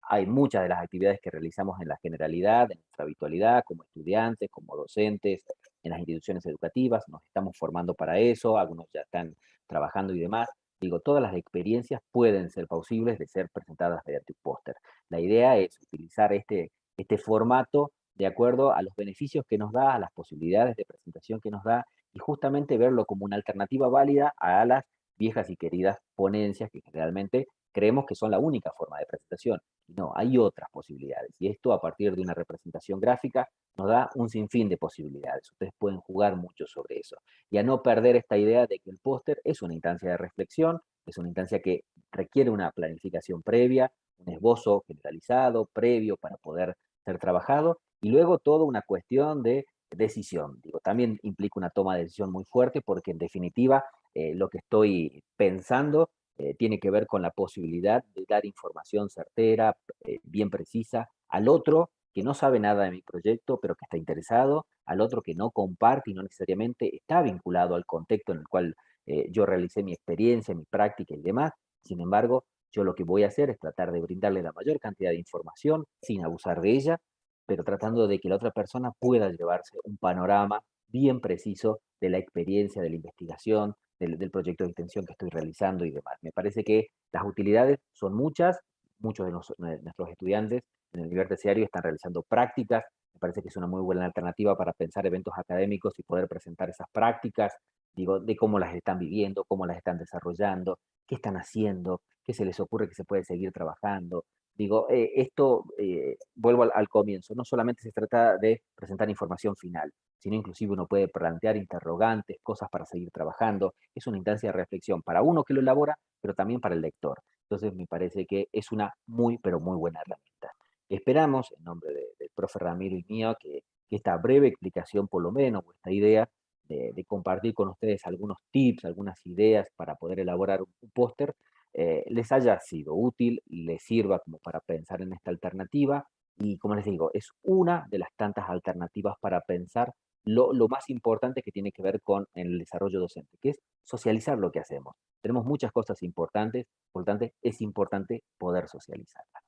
Hay muchas de las actividades que realizamos en la generalidad, en nuestra habitualidad, como estudiantes, como docentes, en las instituciones educativas, nos estamos formando para eso, algunos ya están trabajando y demás. Digo, todas las experiencias pueden ser posibles de ser presentadas mediante un póster. La idea es utilizar este formato de acuerdo a los beneficios que nos da, a las posibilidades de presentación que nos da, y justamente verlo como una alternativa válida a las viejas y queridas ponencias que generalmente creemos que son la única forma de presentación. No, hay otras posibilidades. Y esto, a partir de una representación gráfica, nos da un sinfín de posibilidades. Ustedes pueden jugar mucho sobre eso. Y a no perder esta idea de que el póster es una instancia de reflexión, es una instancia que requiere una planificación previa, un esbozo generalizado, previo, para poder ser trabajado, y luego toda una cuestión de decisión. Digo, también implica una toma de decisión muy fuerte, porque en definitiva lo que estoy pensando tiene que ver con la posibilidad de dar información certera, bien precisa, al otro que no sabe nada de mi proyecto, pero que está interesado, al otro que no comparte y no necesariamente está vinculado al contexto en el cual yo realicé mi experiencia, mi práctica y demás. Sin embargo, yo lo que voy a hacer es tratar de brindarle la mayor cantidad de información sin abusar de ella, pero tratando de que la otra persona pueda llevarse un panorama bien preciso de la experiencia, de la investigación, del proyecto de extensión que estoy realizando y demás. Me parece que las utilidades son muchas, muchos de nuestros estudiantes en el nivel terciario están realizando prácticas, me parece que es una muy buena alternativa para pensar eventos académicos y poder presentar esas prácticas, digo, de cómo las están viviendo, cómo las están desarrollando, qué están haciendo, qué se les ocurre que se puede seguir trabajando. Digo, vuelvo al comienzo, no solamente se trata de presentar información final, sino inclusive uno puede plantear interrogantes, cosas para seguir trabajando. Es una instancia de reflexión para uno que lo elabora, pero también para el lector. Entonces me parece que es una muy, pero muy buena herramienta. Esperamos, en nombre del profe Ramiro y mío, que esta breve explicación, por lo menos, o esta idea de compartir con ustedes algunos tips, algunas ideas para poder elaborar un póster, les haya sido útil, les sirva como para pensar en esta alternativa. Y como les digo, es una de las tantas alternativas para pensar lo más importante que tiene que ver con el desarrollo docente, que es socializar lo que hacemos. Tenemos muchas cosas importantes, por lo tanto es importante poder socializarlas.